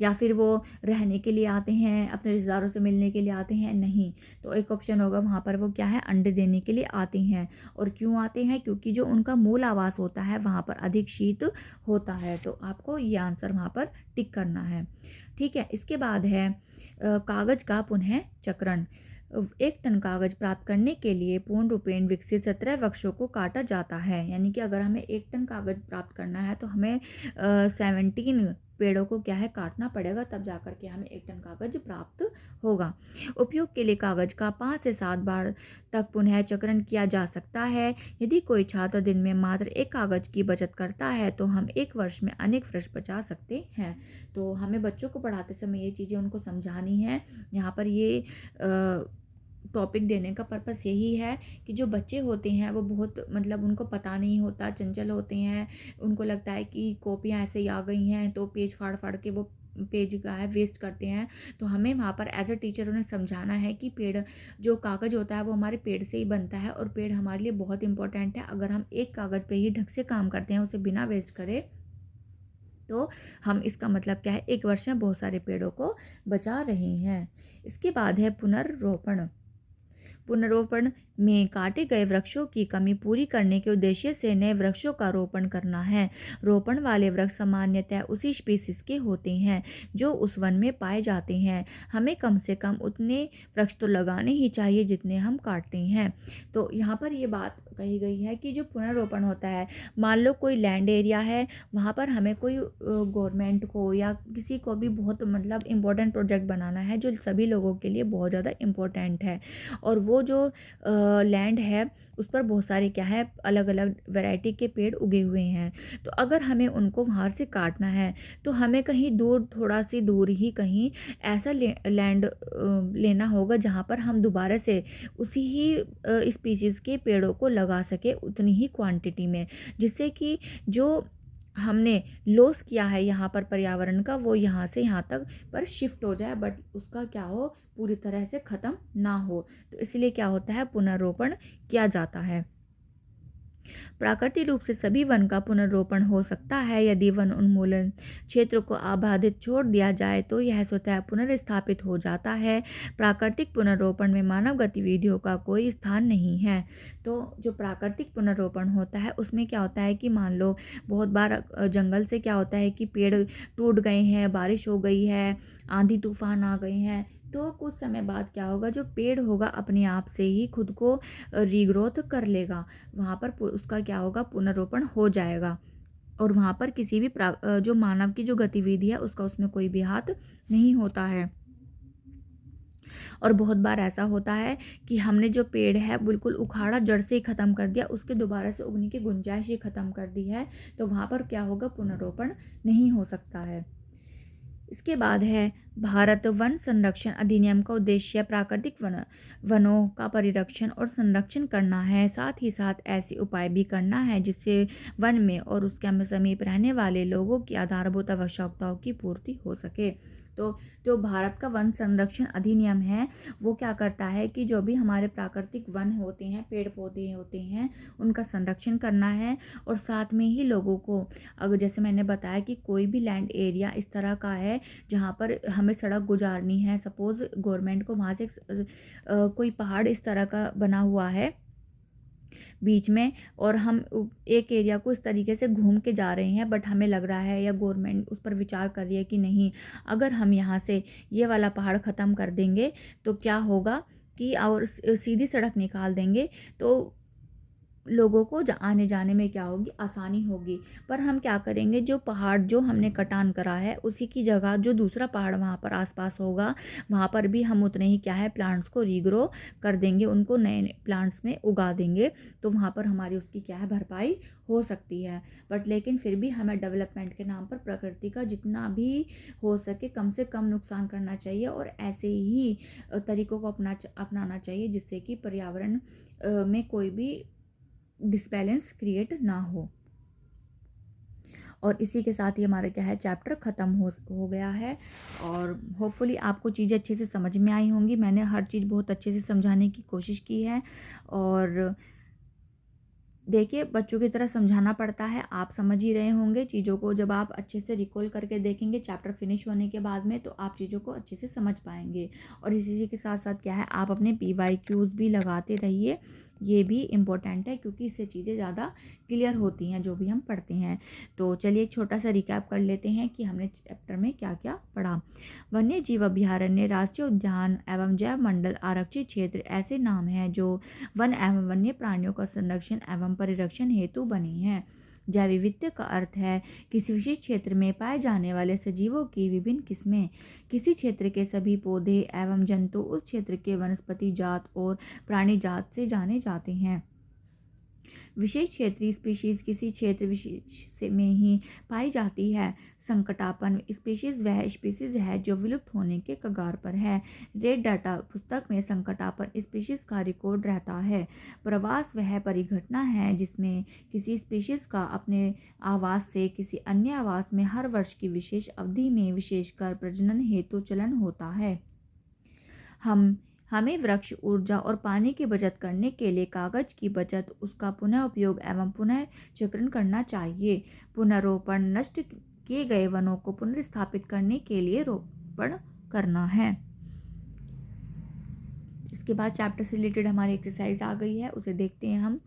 या फिर वो रहने के लिए आते हैं, अपने रिश्तेदारों से मिलने के लिए आते हैं। नहीं, तो एक ऑप्शन होगा वहाँ पर वो क्या है, अंडे देने के लिए आते हैं। और क्यों आते हैं? क्योंकि जो उनका मूल आवास होता है वहाँ पर अधिक शीत होता है। तो आपको ये आंसर वहाँ पर टिक करना है। ठीक है, इसके बाद है कागज़ का पुनः चक्रण। 1 टन कागज़ प्राप्त करने के लिए पूर्ण रूपेण विकसित 17 वृक्षों को काटा जाता है। यानी कि अगर हमें 1 टन कागज़ प्राप्त करना है तो हमें 17 पेड़ों को क्या है, काटना पड़ेगा, तब जाकर के हमें 1 टन कागज़ प्राप्त होगा। उपयोग के लिए कागज़ का 5 से 7 बार तक पुनः चक्रण किया जा सकता है। यदि कोई छात्र दिन में मात्र 1 कागज़ की बचत करता है तो हम 1 वर्ष में अनेक वृक्ष बचा सकते हैं। तो हमें बच्चों को पढ़ाते समय ये चीज़ें उनको समझानी है। यहाँ पर ये टॉपिक देने का पर्पस यही है कि जो बच्चे होते हैं वो बहुत मतलब उनको पता नहीं होता, चंचल होते हैं, उनको लगता है कि कॉपियाँ ऐसे ही आ गई हैं तो पेज फाड़ फाड़ के वो पेज का है वेस्ट करते हैं। तो हमें वहाँ पर एज अ टीचर उन्हें समझाना है कि पेड़ जो कागज़ होता है वो हमारे पेड़ से ही बनता है और पेड़ हमारे लिए बहुत इंपॉर्टेंट है। अगर हम एक कागज़ पे ही ढंग से काम करते हैं, उसे बिना वेस्ट करे, तो हम इसका मतलब क्या है, 1 वर्ष में बहुत सारे पेड़ों को बचा रहे हैं। इसके बाद है पुनर्रोपण। पुनर्रोपण में काटे गए वृक्षों की कमी पूरी करने के उद्देश्य से नए वृक्षों का रोपण करना है। रोपण वाले वृक्ष सामान्यतः उसी स्पीसीज के होते हैं जो उस वन में पाए जाते हैं। हमें कम से कम उतने वृक्ष तो लगाने ही चाहिए जितने हम काटते हैं। तो यहाँ पर ये बात कही गई है कि जो पुनर्रोपण होता है, मान लो कोई लैंड एरिया है, वहाँ पर हमें कोई गवर्नमेंट को या किसी को भी बहुत मतलब इम्पोर्टेंट प्रोजेक्ट बनाना है जो सभी लोगों के लिए बहुत ज़्यादा इम्पोर्टेंट है, और वो जो लैंड है उस पर बहुत सारे क्या है, अलग अलग वैरायटी के पेड़ उगे हुए हैं। तो अगर हमें उनको वहाँ से काटना है तो हमें कहीं दूर, थोड़ा सी दूर ही कहीं ऐसा लैंड लेना होगा जहाँ पर हम दोबारा से उसी ही स्पीसीज़ के पेड़ों को लगा सके उतनी ही क्वांटिटी में, जिससे कि जो हमने लॉस किया है यहाँ पर पर्यावरण का वो यहाँ से यहाँ तक पर शिफ्ट हो जाए, बट उसका क्या हो, पूरी तरह से ख़त्म ना हो। तो इसलिए क्या होता है, पुनर्रोपण किया जाता है। प्राकृतिक रूप से सभी वन का पुनर्रोपण हो सकता है। यदि वन उन्मूलन क्षेत्र को आबादित छोड़ दिया जाए तो यह स्वतः पुनर्स्थापित हो जाता है। प्राकृतिक पुनर्रोपण में मानव गतिविधियों का कोई स्थान नहीं है। तो जो प्राकृतिक पुनर्रोपण होता है उसमें क्या होता है कि मान लो बहुत बार जंगल से क्या होता है कि पेड़ टूट गए हैं, बारिश हो गई है, आंधी तूफान आ गए हैं, तो कुछ समय बाद क्या होगा, जो पेड़ होगा अपने आप से ही खुद को रीग्रोथ कर लेगा, वहाँ पर उसका क्या होगा, पुनर्रोपण हो जाएगा, और वहाँ पर किसी भी जो मानव की जो गतिविधि है उसका उसमें कोई भी हाथ नहीं होता है। और बहुत बार ऐसा होता है कि हमने जो पेड़ है बिल्कुल उखाड़ा, जड़ से ही ख़त्म कर दिया, उसके दोबारा से उगने की गुंजाइश ही ख़त्म कर दी है, तो वहाँ पर क्या होगा, पुनर्रोपण नहीं हो सकता है। इसके बाद है भारत वन संरक्षण अधिनियम का उद्देश्य प्राकृतिक वनों का परिरक्षण और संरक्षण करना है। साथ ही साथ ऐसे उपाय भी करना है जिससे वन में और उसके समीप रहने वाले लोगों की आधारभूत आवश्यकताओं की पूर्ति हो सके। तो जो भारत का वन संरक्षण अधिनियम है वो क्या करता है कि जो भी हमारे प्राकृतिक वन होते हैं, पेड़ पौधे होते हैं, उनका संरक्षण करना है। और साथ में ही लोगों को, अगर जैसे मैंने बताया कि कोई भी लैंड एरिया इस तरह का है जहाँ पर हमें सड़क गुजारनी है, सपोज़ गवर्नमेंट को वहाँ से कोई पहाड़ इस तरह का बना हुआ है बीच में, और हम एक एरिया को इस तरीके से घूम के जा रहे हैं, बट हमें लग रहा है या गवर्नमेंट उस पर विचार कर रही है कि नहीं, अगर हम यहाँ से ये वाला पहाड़ ख़त्म कर देंगे तो क्या होगा कि और सीधी सड़क निकाल देंगे तो लोगों को आने जाने में क्या होगी, आसानी होगी। पर हम क्या करेंगे, जो पहाड़ जो हमने कटान करा है उसी की जगह जो दूसरा पहाड़ वहाँ पर आसपास होगा वहाँ पर भी हम उतने ही क्या है प्लांट्स को रीग्रो कर देंगे, उनको नए नए प्लांट्स में उगा देंगे, तो वहाँ पर हमारी उसकी क्या है भरपाई हो सकती है। बट लेकिन फिर भी हमें डेवलपमेंट के नाम पर प्रकृति का जितना भी हो सके कम से कम नुकसान करना चाहिए और ऐसे ही तरीकों को अपनाना चाहिए जिससे कि पर्यावरण में कोई भी डिसबैलेंस क्रिएट ना हो। और इसी के साथ ही हमारा क्या है चैप्टर ख़त्म हो गया है। और होपफुली आपको चीज़ें अच्छे से समझ में आई होंगी। मैंने हर चीज़ बहुत अच्छे से समझाने की कोशिश की है। और देखिए, बच्चों की तरह समझाना पड़ता है, आप समझ ही रहे होंगे चीज़ों को। जब आप अच्छे से रिकॉल करके देखेंगे चैप्टर फिनिश होने के बाद में, तो आप चीज़ों को अच्छे से समझ पाएंगे। और इसी के साथ साथ क्या है, आप अपने PYQs भी लगाते रहिए, ये भी इम्पोर्टेंट है क्योंकि इससे चीज़ें ज़्यादा क्लियर होती हैं जो भी हम पढ़ते हैं। तो चलिए एक छोटा सा रिकैप कर लेते हैं कि हमने चैप्टर में क्या क्या पढ़ा। वन्य जीव अभयारण्य, राष्ट्रीय उद्यान एवं जैव मंडल, आरक्षित क्षेत्र ऐसे नाम हैं जो वन एवं वन्य प्राणियों का संरक्षण एवं परिरक्षण हेतु बने हैं। जैव विविधता का अर्थ है किसी विशेष क्षेत्र में पाए जाने वाले सजीवों की विभिन्न किस्में। किसी क्षेत्र के सभी पौधे एवं जंतु उस क्षेत्र के वनस्पति जात और प्राणी जात से जाने जाते हैं। विशेष क्षेत्रीय स्पीशीज किसी क्षेत्र विशेष में ही पाई जाती है। संकटापन स्पीशीज वह स्पीशीज है जो विलुप्त होने के कगार पर है। रेड डाटा पुस्तक में संकटापन स्पीशीज का रिकॉर्ड रहता है। प्रवास वह परिघटना है जिसमें किसी स्पीशीज का अपने आवास से किसी अन्य आवास में हर वर्ष की विशेष अवधि में विशेषकर प्रजनन हेतु चलन होता है। हमें वृक्ष ऊर्जा और पानी की बचत करने के लिए कागज की बचत, उसका पुनः उपयोग एवं पुनः चक्रण करना चाहिए। पुनरोपण नष्ट किए गए वनों को पुनर्स्थापित करने के लिए रोपण करना है। इसके बाद चैप्टर से रिलेटेड हमारी एक्सरसाइज आ गई है, उसे देखते हैं हम।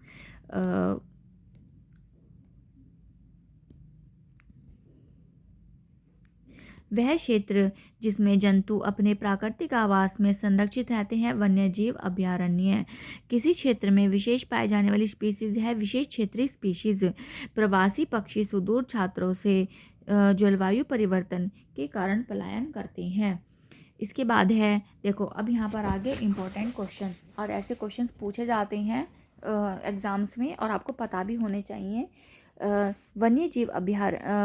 वह क्षेत्र जिसमें जंतु अपने प्राकृतिक आवास में संरक्षित रहते हैं वन्य जीव अभयारण्य। किसी क्षेत्र में विशेष पाए जाने वाली स्पीशीज है विशेष क्षेत्रीय स्पीशीज। प्रवासी पक्षी सुदूर क्षेत्रों से जलवायु परिवर्तन के कारण पलायन करते हैं। इसके बाद है, देखो अब यहाँ पर आगे इम्पोर्टेंट क्वेश्चन, और ऐसे क्वेश्चंस पूछे जाते हैं एग्ज़ाम्स में और आपको पता भी होने चाहिए। वन्य जीव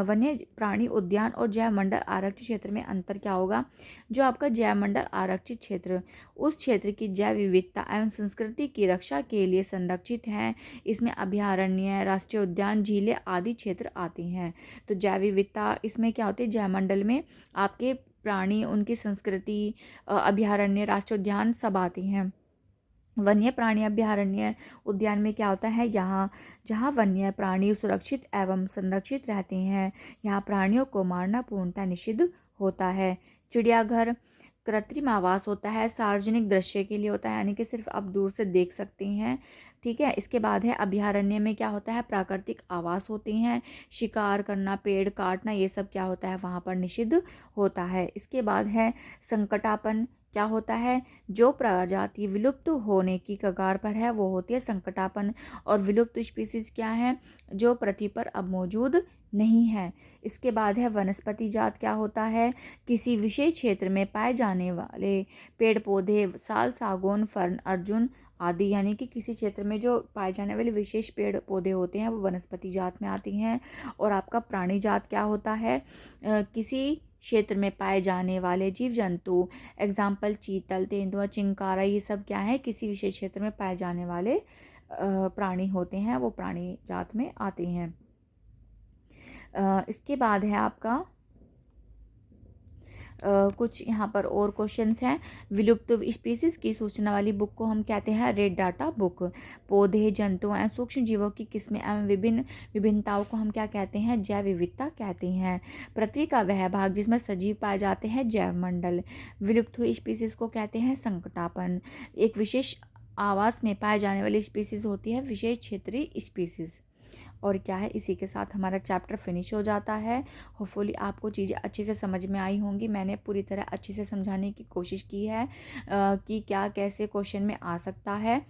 वन्य प्राणी उद्यान और जैव मंडल आरक्षित क्षेत्र में अंतर क्या होगा। जो आपका जैव मंडल आरक्षित क्षेत्र उस क्षेत्र की जैव विविधता एवं संस्कृति की रक्षा के लिए संरक्षित है। इसमें अभयारण्य, राष्ट्रीय उद्यान, झीलें आदि क्षेत्र आते हैं। तो जैव विविधता इसमें क्या होती है, जैव मंडल में आपके प्राणी, उनकी संस्कृति, अभयारण्य, राष्ट्रीय उद्यान सब आते हैं। वन्य प्राणी अभयारण्य उद्यान में क्या होता है, यहाँ जहाँ वन्य प्राणी सुरक्षित एवं संरक्षित रहते हैं, यहाँ प्राणियों को मारना पूर्णतः निषिद्ध होता है। चिड़ियाघर कृत्रिम आवास होता है, सार्वजनिक दृश्य के लिए होता है, यानी कि सिर्फ आप दूर से देख सकते हैं, ठीक है। इसके बाद है अभयारण्य में क्या होता है, प्राकृतिक आवास होते हैं, शिकार करना, पेड़ काटना, ये सब क्या होता है वहाँ पर निषिद्ध होता है। इसके बाद है संकटापन, क्या होता है, जो प्रजाति विलुप्त होने की कगार पर है वो होती है संकटापन। और विलुप्त स्पीसीज क्या है, जो पृथ्वी पर अब मौजूद नहीं है। इसके बाद है वनस्पति जात, क्या होता है, किसी विशेष क्षेत्र में पाए जाने वाले पेड़ पौधे, साल, सागौन, फर्न, अर्जुन आदि, यानी कि किसी क्षेत्र में जो पाए जाने वाले विशेष पेड़ पौधे होते हैं वो वनस्पति जात में आती हैं। और आपका प्राणी जात क्या होता है, किसी क्षेत्र में पाए जाने वाले जीव जंतु, एग्जाम्पल चीतल, तेंदुआ, चिंकारा, ये सब क्या है, किसी विशेष क्षेत्र में पाए जाने वाले प्राणी होते हैं, वो प्राणी जात में आते हैं। इसके बाद है आपका कुछ यहाँ पर और क्वेश्चंस हैं। विलुप्त स्पीसीज की सूचना वाली बुक को हम कहते हैं रेड डाटा बुक। पौधे, जंतुओं एवं सूक्ष्म जीवों की किस्में एवं विभिन्नताओं को हम क्या कहते हैं, जैव विविधता कहते हैं। पृथ्वी का वह भाग जिसमें सजीव पाए जाते हैं, जैव मंडल। विलुप्त हुई स्पीसीज को कहते हैं संकटापन। एक विशेष आवास में पाए जाने वाली स्पीसीज होती है विशेष क्षेत्रीय स्पीसीज। और क्या है, इसी के साथ हमारा चैप्टर फिनिश हो जाता है। होपफुली आपको चीज़ें अच्छे से समझ में आई होंगी। मैंने पूरी तरह अच्छे से समझाने की कोशिश की है कि क्या कैसे क्वेश्चन में आ सकता है,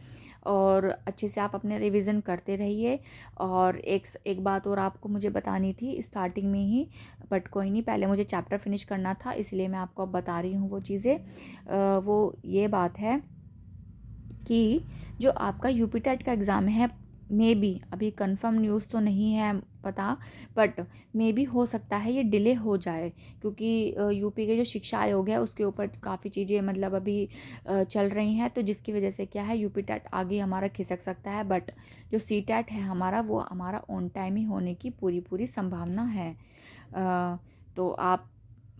और अच्छे से आप अपने रिवीजन करते रहिए। और एक बात और आपको मुझे बतानी थी स्टार्टिंग में ही, बट कोई नहीं, पहले मुझे चैप्टर फिनिश करना था, इसलिए मैं आपको अब बता रही हूँ वो चीज़ें। वो ये बात है कि जो आपका यूपी टेट का एग्ज़ाम है, मे बी, अभी कंफर्म न्यूज़ तो नहीं है पता, बट मे बी हो सकता है ये डिले हो जाए, क्योंकि यूपी के जो शिक्षा आयोग है उसके ऊपर काफ़ी चीज़ें मतलब अभी चल रही हैं, तो जिसकी वजह से क्या है, यूपी टेट आगे हमारा खिसक सकता है। बट जो सी टेट है हमारा, वो हमारा ऑन टाइम ही होने की पूरी पूरी संभावना है। तो आप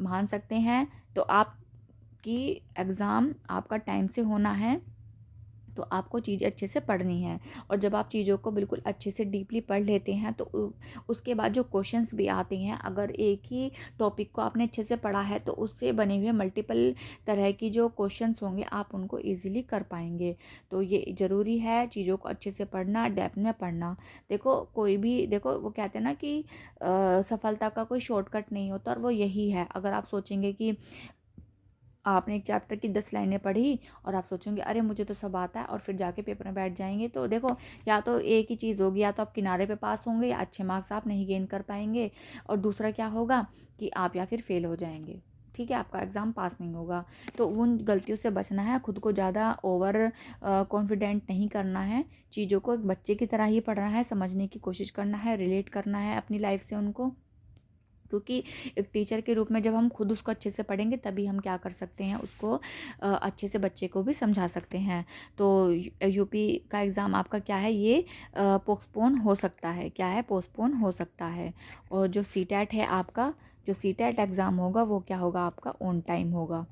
मान सकते हैं, तो आपकी एग्ज़ाम आपका टाइम से होना है, तो आपको चीज़ें अच्छे से पढ़नी है। और जब आप चीज़ों को बिल्कुल अच्छे से डीपली पढ़ लेते हैं, तो उसके बाद जो क्वेश्चंस भी आते हैं, अगर एक ही टॉपिक को आपने अच्छे से पढ़ा है, तो उससे बने हुए मल्टीपल तरह की जो क्वेश्चंस होंगे, आप उनको ईजिली कर पाएंगे। तो ये ज़रूरी है चीज़ों को अच्छे से पढ़ना, डेप्थ में पढ़ना। देखो कोई भी, देखो वो कहते हैं ना कि सफलता का कोई शॉर्टकट नहीं होता, और वो यही है। अगर आप सोचेंगे कि आपने एक चैप्टर की 10 लाइनें पढ़ी और आप सोचेंगे अरे मुझे तो सब आता है, और फिर जाके पेपर में बैठ जाएंगे, तो देखो या तो एक ही चीज़ होगी, या तो आप किनारे पे पास होंगे, या अच्छे मार्क्स आप नहीं गेन कर पाएंगे, और दूसरा क्या होगा कि आप या फिर फेल हो जाएंगे। ठीक है, आपका एग्ज़ाम पास नहीं होगा। तो उन गलतियों से बचना है, खुद को ज़्यादा ओवर कॉन्फिडेंट नहीं करना है, चीज़ों को एक बच्चे की तरह ही पढ़ना है, समझने की कोशिश करना है, रिलेट करना है अपनी लाइफ से उनको। क्योंकि एक टीचर के रूप में जब हम खुद उसको अच्छे से पढ़ेंगे, तभी हम क्या कर सकते हैं, उसको अच्छे से बच्चे को भी समझा सकते हैं। तो यूपी का एग्ज़ाम आपका क्या है, ये पोस्टपोन हो सकता है। क्या है, पोस्टपोन हो सकता है। और जो सी टेट है आपका, जो सी टेट एग्ज़ाम होगा, वो क्या होगा आपका, ऑन टाइम होगा,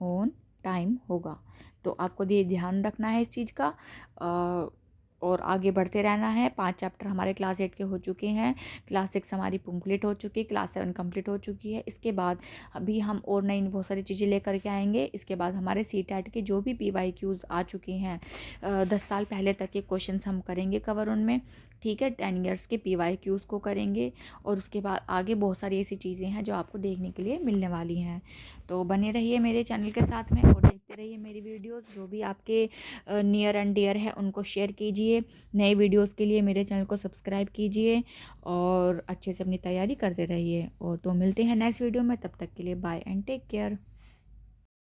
ऑन टाइम होगा। तो आपको ये ध्यान रखना है इस चीज़ का। और आगे बढ़ते रहना है। 5 चैप्टर हमारे क्लास 8 के हो चुके हैं, क्लास 6 हमारी कंप्लीट हो चुकी है, क्लास 7 कंप्लीट हो चुकी है। इसके बाद अभी हम और नई बहुत सारी चीज़ें लेकर के आएंगे। इसके बाद हमारे सी टेट के जो भी PYQs आ चुके हैं, 10 साल पहले तक के क्वेश्चन हम करेंगे कवर उनमें। ठीक है, 10 ईयर्स के PYQs को करेंगे, और उसके बाद आगे बहुत सारी ऐसी चीज़ें हैं जो आपको देखने के लिए मिलने वाली हैं। तो बने रहिए मेरे चैनल के साथ में, और देखते रहिए मेरी वीडियोस। जो भी आपके नियर एंड डियर है उनको शेयर कीजिए। नए वीडियोस के लिए मेरे चैनल को सब्सक्राइब कीजिए, और अच्छे से अपनी तैयारी करते रहिए। और तो मिलते हैं नेक्स्ट वीडियो में, तब तक के लिए बाय एंड टेक केयर।